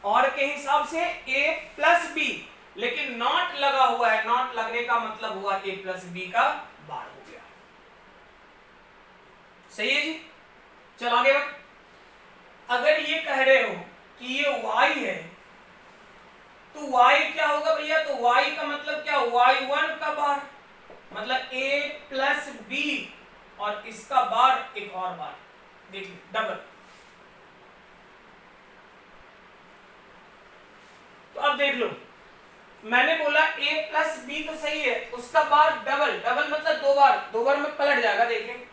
और के हिसाब से a प्लस बी, लेकिन नॉट लगा हुआ है। नॉट लगने का मतलब हुआ a प्लस बी का बार हो गया। सही है जी। चलो आगे बढ़। अगर ये कह रहे हो कि ये y है तो y क्या होगा भैया? तो y का मतलब क्या? y1 का बार, मतलब a प्लस बी, और इसका बार एक और बार, देख डबल। तो अब देख लो, मैंने बोला a प्लस बी तो सही है, उसका बार डबल, डबल मतलब दो बार, दो बार में पलट जाएगा। देखें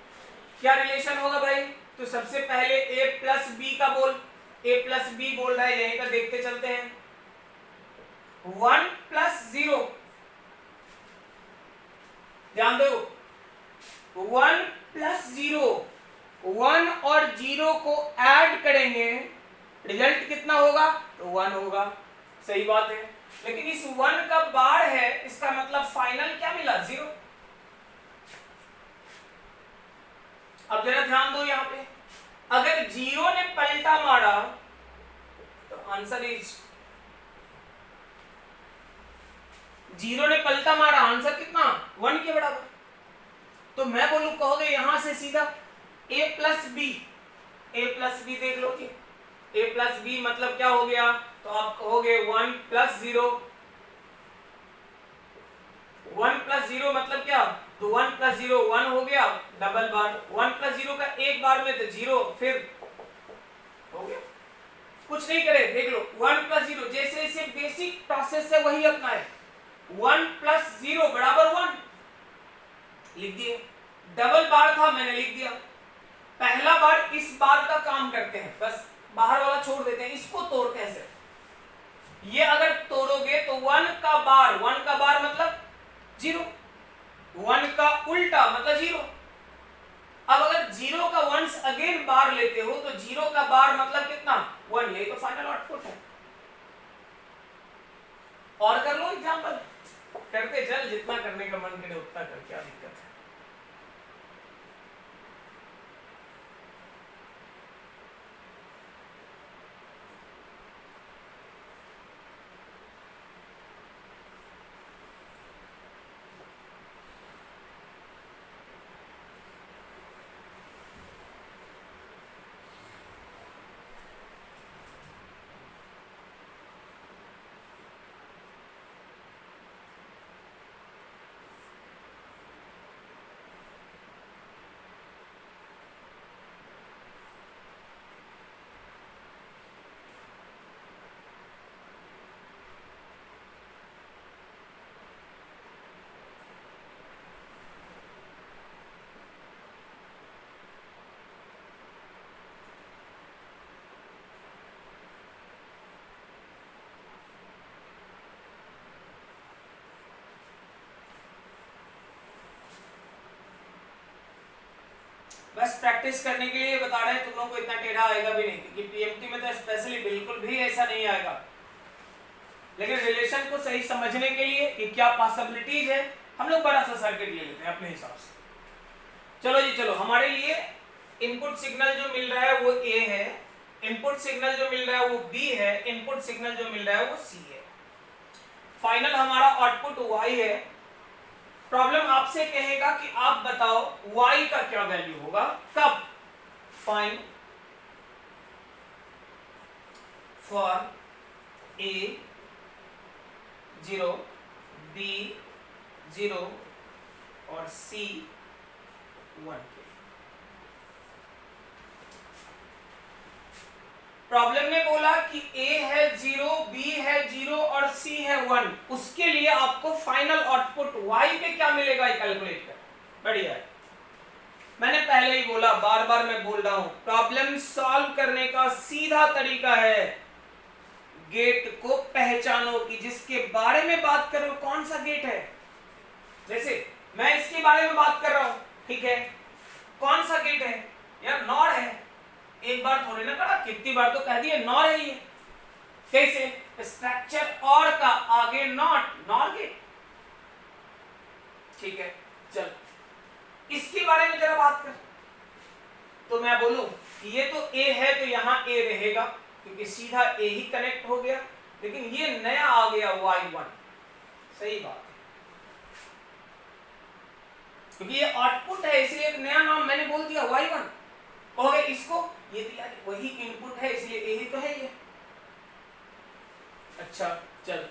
क्या रिलेशन होगा भाई। तो सबसे पहले a प्लस बी का बोल, a प्लस बी बोल रहा है, यहीं पर देखते चलते हैं। 1 प्लस 0, ध्यान दो, 1 प्लस 0, 1 और 0 को ऐड करेंगे, रिजल्ट कितना होगा? तो 1 होगा। सही बात है, लेकिन इस 1 का बार है, इसका मतलब फाइनल क्या मिला? 0। अब जरा ध्यान दो यहां पे, अगर 0 ने पलटा मारा तो आंसर इज, 0 ने पलटा मारा, आंसर कितना? 1 के बराबर। तो मैं बोलूं, कहोगे यहां से सीधा a plus B, a plus B देख लो जी, a प्लस बी मतलब क्या हो गया? तो आप कहोगे 1 प्लस 0, 1 प्लस 0 मतलब क्या? तो 1 प्लस 0 1 हो गया, डबल बार। 1 प्लस 0 का एक बार में तो 0, फिर हो गया। कुछ नहीं करे, देख लो 1 प्लस 0, जैसे जैसे बेसिक प्रोसेस है वही अपना है। 1 प्लस 0 बराबर 1 लिख दिए, डबल बार था मैंने लिख दिया। पहला बार इस बार का काम करते हैं, बस बाहर वाला छोड़ देते हैं, इसको तोड़ते हैं सिर्फ। ये अगर तोड़ोगे तो 1 का बार, 1 का बार मतलब 0, 1 का उल्टा मतलब 0। अब अगर 0 का वंस अगेन बार लेते हो तो 0 का बार मतलब कितना? 1। यही तो फाइनल आउटपुट है। और कर लो एग्जांपल, करते चल, जितना करने का मन करे उतना कर, क्या दिक्कत है। बस प्रैक्टिस करने के लिए बता रहे हैं, तुम लोगों को इतना टेढ़ा आएगा भी नहीं, क्योंकि पीएमटी में तो स्पेशली बिल्कुल भी ऐसा नहीं आएगा। लेकिन रिलेशन को सही समझने के लिए कि क्या पॉसिबिलिटीज है, हम लोग बड़ा सा सर्किट ले लेते हैं अपने हिसाब से। चलो जी चलो, हमारे लिए इनपुट सिग्नल जो मिल रहा है वो ए है, इनपुट सिग्नल जो मिल रहा है वो बी है, इनपुट सिग्नल जो मिल रहा है वो सी है। फाइनल हमारा आउटपुट वाई है। प्रॉब्लम आपसे कहेगा कि आप बताओ y का क्या वैल्यू होगा, कब? फाइंड फॉर a 0, b 0 और c 1। प्रॉब्लम में बोला कि a है 0, b है 0 और c है 1, उसके लिए आपको फाइनल आउटपुट y पे क्या मिलेगा ये कैलकुलेट कर। बढ़िया है, मैंने पहले ही बोला, बार बार मैं बोल रहा हूं, प्रॉब्लम सॉल्व करने का सीधा तरीका है गेट को पहचानो कि जिसके बारे में बात कर रहे हो कौन सा गेट है। जैसे मैं इसके बारे में बात कर रहा हूं, ठीक है, कौन सा गेट है यार? नॉर है। एक बार थोड़ी ना करा, कितनी बार तो कह दिए नॉर है ये। कैसे? स्ट्रक्चर और का आगे नॉट, नॉर गेट। ठीक है, चल इसके बारे में जरा बात कर। तो मैं बोलूं कि ये तो ए है तो यहां ए रहेगा क्योंकि सीधा ए ही कनेक्ट हो गया, लेकिन ये नया आ गया y1, सही बात है क्योंकि ये आउटपुट है इसलिए एक नया नाम मैंने बोल दिया y1। और इसको ये तो यार वही इनपुट है इसलिए ए ही तो है ये। अच्छा चल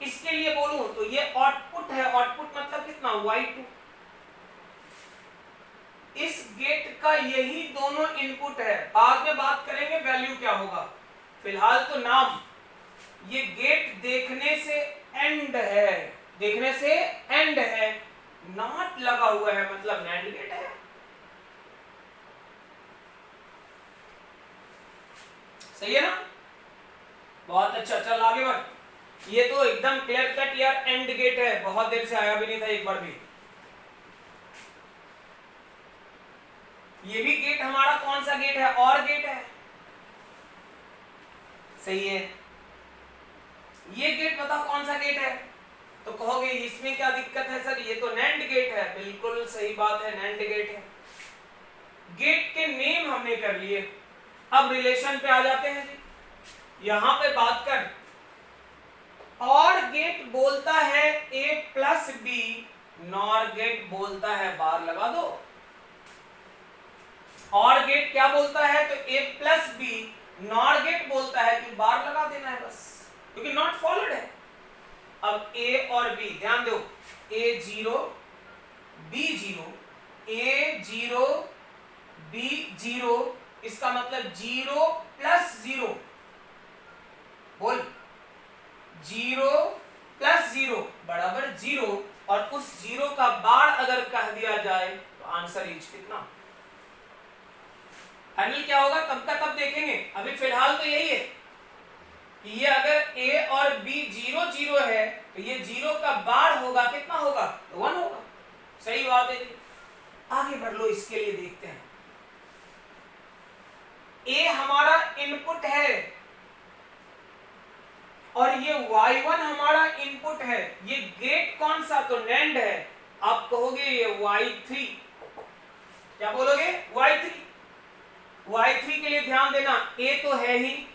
इसके लिए बोलूं तो ये आउटपुट है, आउटपुट मतलब कितना y2। इस गेट का यही दोनों इनपुट है, बाद में बात करेंगे वैल्यू क्या होगा, फिलहाल तो नाम। ये गेट देखने से एंड है, देखने से एंड है, नॉट लगा हुआ है मतलब नैंड गेट है। सही है ना, बहुत अच्छा। चल आगे बढ़। ये तो एकदम क्लियर कट यार एंड गेट है, बहुत देर से आया भी नहीं था एक बार भी। ये भी गेट हमारा कौन सा गेट है, और गेट है, सही है। ये गेट बताओ कौन सा गेट है, तो कहोगे इसमें क्या दिक्कत है सर, ये तो नैंड गेट है। बिल्कुल सही बात है, नैंड गेट है। गेट के नेम हमने कर लिए, अब रिलेशन पे आ जाते हैं जी। यहां पे बात कर, और गेट बोलता है a plus B, NOR gate बोलता है, बार लगा दो। और गेट क्या बोलता है तो a plus B, NOR gate बोलता है कि बार लगा देना है बस, क्योंकि नॉट फॉलोड है। अब a और b ध्यान दो, a 0 b 0, a 0 b 0, इसका मतलब 0 प्लस 0, बोल 0 प्लस 0 बराबर 0, और उस 0 का बार अगर कह दिया जाए तो आंसर इज कितना, फाइनल क्या होगा तब का तब देखेंगे। अभी फिलहाल तो यही है कि ये अगर a और b 0 0 है तो ये 0 का बार होगा कितना होगा, 1 होगा। सही बात है, आगे बढ़ लो, इसके लिए देखते हैं। a हमारा इनपुट है और ये y1 हमारा इनपुट है, ये गेट कौन सा तो नैंड है। आप कहोगे ये y3, क्या बोलोगे y3। y3 के लिए ध्यान देना, a तो है ही,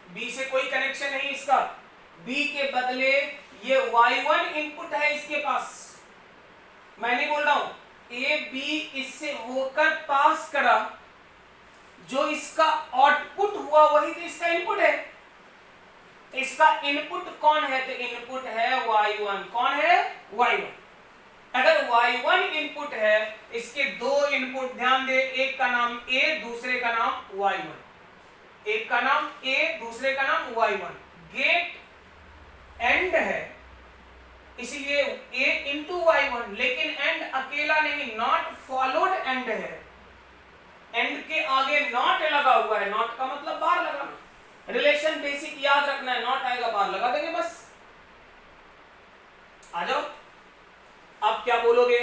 b से कोई कनेक्शन नहीं इसका, b के बदले ये y1 इनपुट है इसके पास। मैं नहीं बोल रहा हूं, a b इससे होकर पास करा, जो इसका आउटपुट हुआ वही तो इसका इनपुट है। इसका इनपुट कौन है तो इनपुट है y1। कौन है y1। अगर y1 इनपुट है, इसके दो इनपुट ध्यान दे, एक का नाम a दूसरे का नाम y1, एक का नाम a दूसरे का नाम y1। गेट एंड है इसलिए a इंटू y1, लेकिन एंड अकेला नहीं, नॉट फॉलोड एंड है, एंड के आगे नॉट लगा हुआ है, नॉट का मतलब बार लगाना। रिलेशन बेसिक याद रखना है, नॉट आएगा बार लगा देंगे बस। आ जाओ, अब क्या बोलोगे,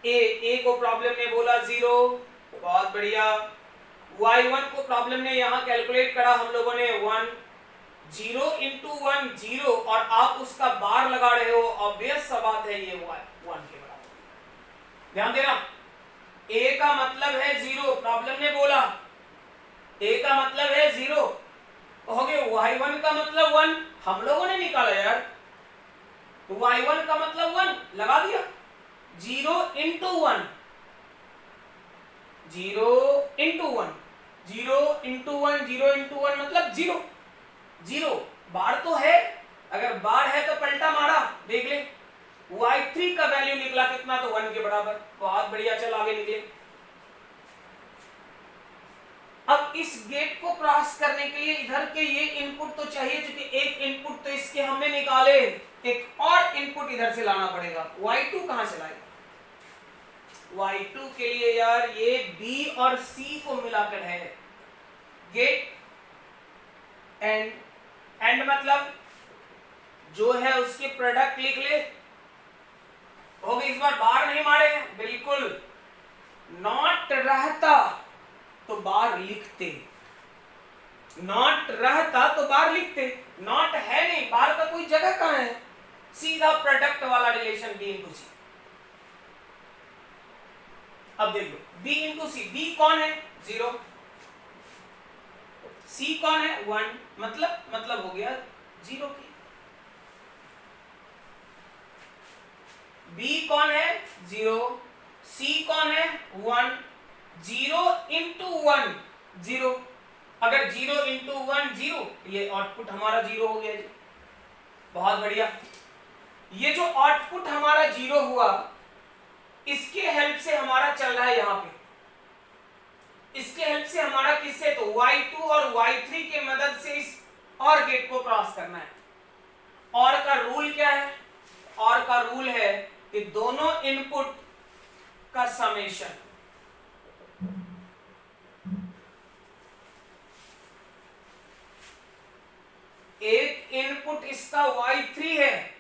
a को प्रॉब्लम ने बोला 0, बहुत बढ़िया। y1 को प्रॉब्लम ने यहां कैलकुलेट करा हम लोगों ने 1, 0 इंटू 1 0, और आप उसका बार लगा रहे हो, ऑब्वियस सा बात है ये 1 के बराबर। ध्यान देना, a का मतलब है 0, प्रॉब्लम ने बोला a का मतलब है 0, कहोगे y1 का मतलब 1, हम लोगों ने निकाला यार, तो y1 का मतलब 1 लगा दिया। 0 इंटू 1, 0 इंटू 1, 0 इंटू 1, 0 इंटू 1 मतलब 0, 0 बार तो है, अगर बार है तो पलटा मारा, देख ले y3 का वैल्यू निकला कितना तो 1 के बराबर। बहुत बढ़िया, चल आगे निकले। अब इस गेट को क्रॉस करने के लिए इधर के ये इनपुट तो चाहिए, क्योंकि एक इनपुट तो इसके हमने निकाले, एक और इनपुट इधर से लाना पड़ेगा। y2 कहां से लाएगा, y2 के लिए यार ये b और c को मिलाकर है, गेट एंड, एंड मतलब जो है उसके प्रोडक्ट लिख ले। हो गई, इस बार बार नहीं मारे हैं, बिल्कुल नॉट रहता तो बार लिखते, नॉट रहता तो बार लिखते, नॉट है नहीं, बार का कोई जगह कहां है, सीधा प्रोडक्ट वाला रिलेशन बी इंटू सी। अब देख लो बी इंटू सी, बी कौन है 0, सी कौन है 1, मतलब हो गया 0 की। बी कौन है 0, सी कौन है 1, 0 इंटू 1 0, अगर 0 इंटू 1 0, ये आउटपुट हमारा 0 हो गया जी। बहुत बढ़िया, ये जो आउटपुट हमारा 0 हुआ, इसके हेल्प से हमारा चल रहा है यहां पे, इसके हेल्प से हमारा किससे, तो y2 और y3 के मदद से इस और गेट को क्रॉस करना है। और का रूल क्या है, और का रूल है कि दोनों इनपुट का समेशन, एक इनपुट इसका y3 है,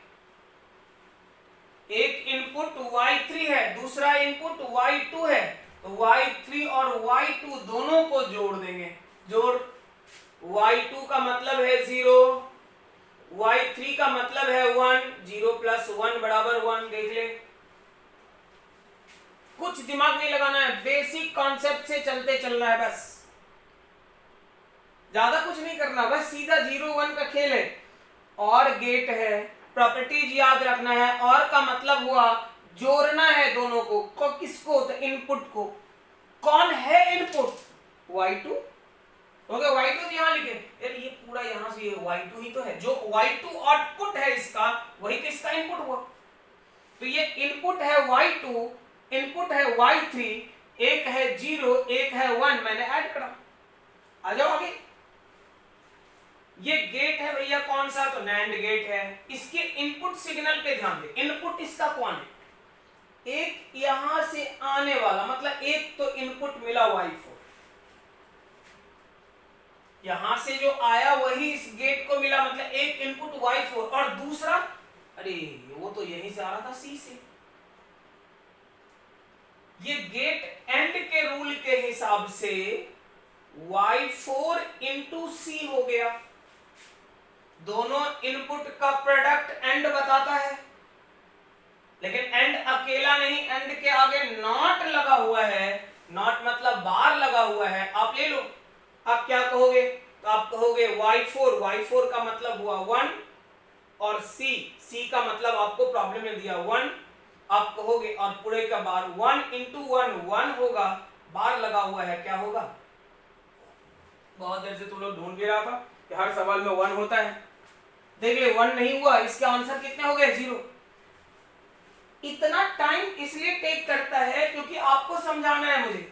एक इनपुट y3 है, दूसरा इनपुट y2 है, तो y3 और y2 दोनों को जोड़ देंगे। जोड़, y2 का मतलब है 0, y3 का मतलब है 1, 0 प्लस 1 बराबर 1। देख ले, कुछ दिमाग नहीं लगाना है, बेसिक कॉन्सेप्ट से चलते चलना है, बस ज्यादा कुछ नहीं करना, बस सीधा 0 1 का खेल है। और गेट है, प्रॉपर्टीज याद रखना है, और का मतलब हुआ जोड़ना है दोनों को, किसको, तो इनपुट को। कौन है इनपुट, y2 हो गया, y2 यहां लिखे, यार ये पूरा यहां से y2 ही तो है, जो y2 आउटपुट है इसका, वही तो इसका इनपुट हुआ। तो ये इनपुट है y2, इनपुट है y3, एक है 0 एक है 1, मैंने ऐड करा। आ जाओ आगे, ये गेट है भैया कौन सा, तो नैंड गेट है। इसके इनपुट सिग्नल पे ध्यान दे, इनपुट इसका कौन है, एक यहां से आने वाला, मतलब एक तो इनपुट मिला y4, यहां से जो आया वही इस गेट को मिला, मतलब एक इनपुट y4, और दूसरा, अरे वो तो यहीं से आ रहा था c से। ये गेट एंड के रूल के हिसाब से y4 इंटू सी हो गया, दोनों इनपुट का प्रोडक्ट एंड बताता है, लेकिन एंड अकेला नहीं, एंड के आगे नॉट लगा हुआ है, नॉट मतलब बार लगा हुआ है। आप ले लो, आप क्या कहोगे, तो आप कहोगे y4, y4 का मतलब हुआ 1, और c का मतलब आपको प्रॉब्लम में दिया 1, आप कहोगे, और पूरे का बार 1 इंटू 1 1 होगा, बार लगा हुआ है, क्या होगा। बहुत देर से तुम लोग ढूंढ भी रहा था कि हर सवाल में 1 होता है, देख ले 1 नहीं हुआ, इसके आंसर कितने हो गए 0। इतना टाइम इसलिए टेक करता है क्योंकि आपको समझाना है मुझे,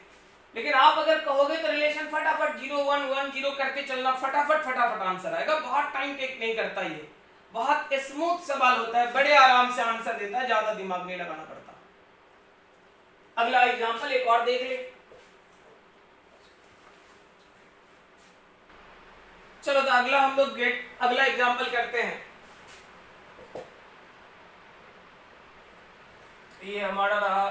लेकिन आप अगर कहोगे तो रिलेशन फटाफट 0 1 1 0 करके चलना, फटाफट आंसर आएगा। बहुत टाइम टेक नहीं करता, ये बहुत स्मूथ सवाल होता है, बड़े आराम से आंसर देता है, ज्यादा दिमाग नहीं लगाना पड़ता। अगला एग्जांपल एक और देख ले, चलो तो अगला हम लोग अगला एग्जांपल करते हैं। ये हमारा रहा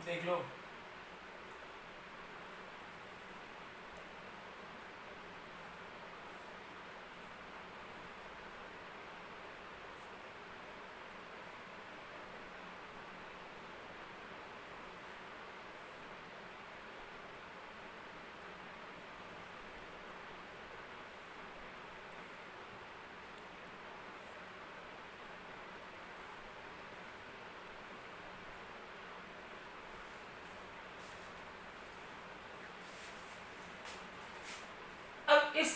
देख लो,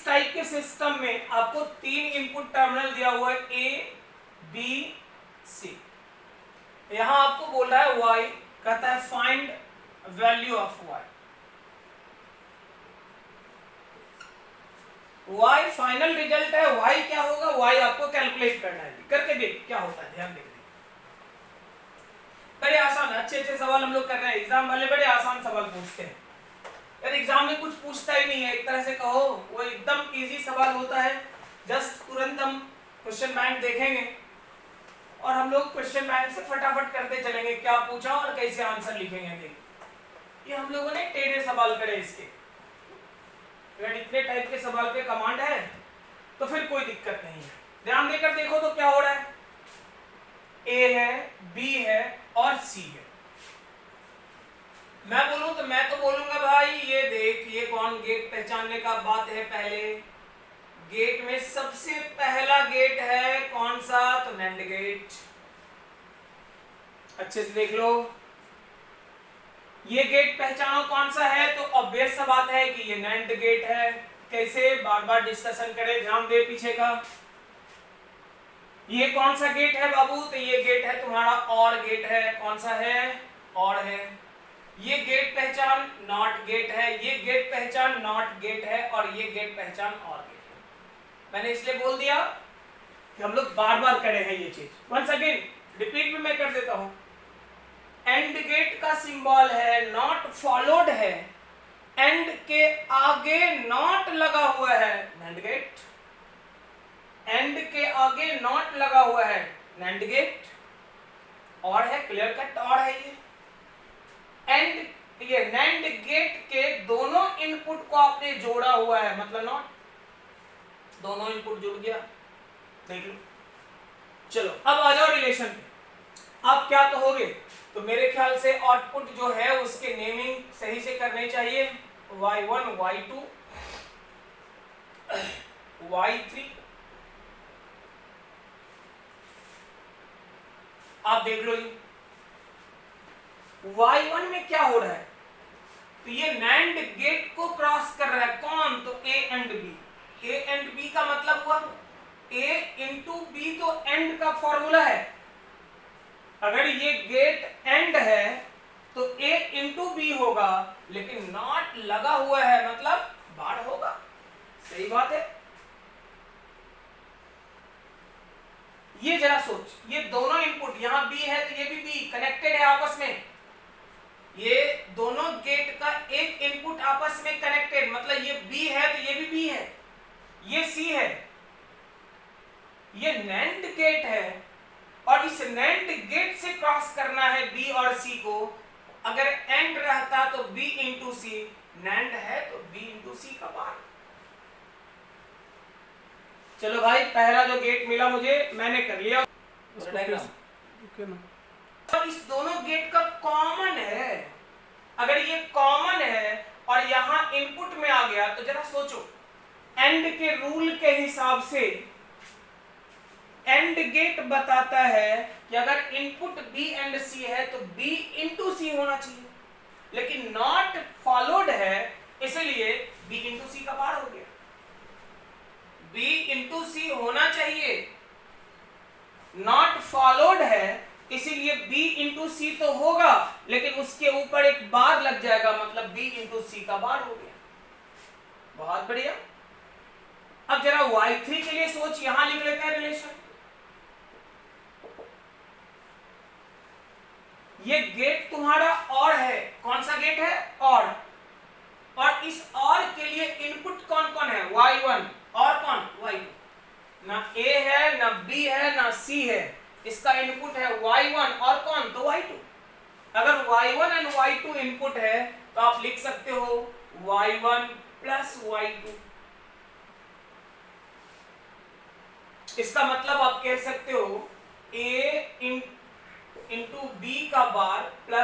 इस टाइप के सिस्टम में आपको 3 इनपुट टर्मिनल दिया हुआ है ए बी सी। यहां आपको बोल रहा है y, कहता है find value of y। y final result है, y क्या होगा, y आपको कैलकुलेट करना है। करके देख क्या होता है, ध्यान देख। बड़े आसान अच्छे सवाल हम लोग कर रहे हैं, एग्जाम वाले बड़े आसान सवाल पूछते हैं यार। एग्जाम में कुछ पूछता ही नहीं है, एक तरह से कहो वो एकदम इजी सवाल होता है। जस्ट तुरंत हम क्वेश्चन बैंक देखेंगे और हम लोग क्वेश्चन बैंक से फटाफट करते चलेंगे, क्या पूछा और कैसे आंसर लिखेंगे। देखिए ये हम लोगों ने टेढ़े सवाल करे इसके। अगर इतने टाइप के सवाल पे कमांड है तो फिर कोई दिक्कत नहीं है। ध्यान देकर देखो तो क्या हो रहा है, ए है, बी है और सी है। मैं बोलूं तो मैं तो बोलूंगा भाई ये देख, ये कौन गेट पहचानने का बात है। पहले गेट में सबसे पहला गेट है कौन सा, तो नैंड गेट। अच्छे से देख लो, ये गेट पहचानो कौन सा है, तो ऑब्वियस सा बात है कि ये नैंड गेट है। कैसे, बार बार डिस्कशन करें, ध्यान दे पीछे का। ये कौन सा गेट है बाबू, तो ये गेट है तुम्हारा और गेट है। कौन सा है, और है। ये गेट पहचान नॉट गेट है, ये गेट पहचान नॉट गेट है और ये गेट पहचान और गेट है। मैंने इसलिए बोल दिया कि हम लोग बार बार करे हैं ये चीज। वंस अगेन रिपीट में मैं कर देता हूं। एंड गेट का सिंबल है नॉट फॉलोड है, एंड के आगे नॉट लगा हुआ है नैंड गेट, एंड के आगे नॉट लगा हुआ है नैंड गेट, और है क्लियर कट, और है ये। एंड ये नैंड गेट के दोनों इनपुट को आपने जोड़ा हुआ है, मतलब नॉट, दोनों इनपुट जुड़ गया। देख लो, चलो अब आ जाओ रिलेशन पे। आप क्या कहोगे, तो मेरे ख्याल से आउटपुट जो है उसके नेमिंग सही से करनी चाहिए। y1 y2 y3। आप देख लो जी y1 में क्या हो रहा है, तो ये नैंड गेट को क्रॉस कर रहा है कौन, तो a and b। a and b का मतलब हुआ a इंटू b, तो एंड का फॉर्मूला है। अगर ये गेट एंड है तो a इंटू b होगा, लेकिन नॉट लगा हुआ है मतलब बार होगा। सही बात है। ये जरा सोच, ये दोनों इनपुट, यहां b है तो ये भी b कनेक्टेड है आपस में। ये दोनों गेट का एक इनपुट आपस में कनेक्टेड, मतलब ये b है तो ये भी b है, ये c है। ये नैंड गेट है और इस नैंड गेट से क्रॉस करना है b और c को। अगर एंड रहता तो b इंटू सी, नैंड है तो b इंटू सी का बार। चलो भाई, पहला जो गेट मिला मुझे मैंने कर लिया डायग्राम। और इस दोनों गेट का कॉमन है, अगर ये कॉमन है और यहां इनपुट में आ गया तो जरा सोचो, एंड के रूल के हिसाब से एंड गेट बताता है कि अगर इनपुट b एंड c है तो b इंटू सी होना चाहिए, लेकिन नॉट फॉलोड है इसलिए b इंटू सी का बार हो गया। b इंटू सी होना चाहिए, नॉट फॉलोड है इसीलिए b इंटू सी तो होगा, लेकिन उसके ऊपर एक बार लग जाएगा, मतलब b इंटू सी का बार हो गया। बहुत बढ़िया। अब जरा y3 के लिए सोच, यहां लिख लेते हैं रिलेशन। ये गेट तुम्हारा और है, कौन सा गेट है, और इस और के लिए इनपुट कौन कौन है, y1 और कौन, y2। ना a है ना b है ना c है, इसका इनपुट है y1 और कौन, तो y2। अगर y1 एंड y2 इनपुट है तो आप लिख सकते हो y1 प्लस y2। इसका मतलब आप कह सकते हो a इंटू b का बार प्लस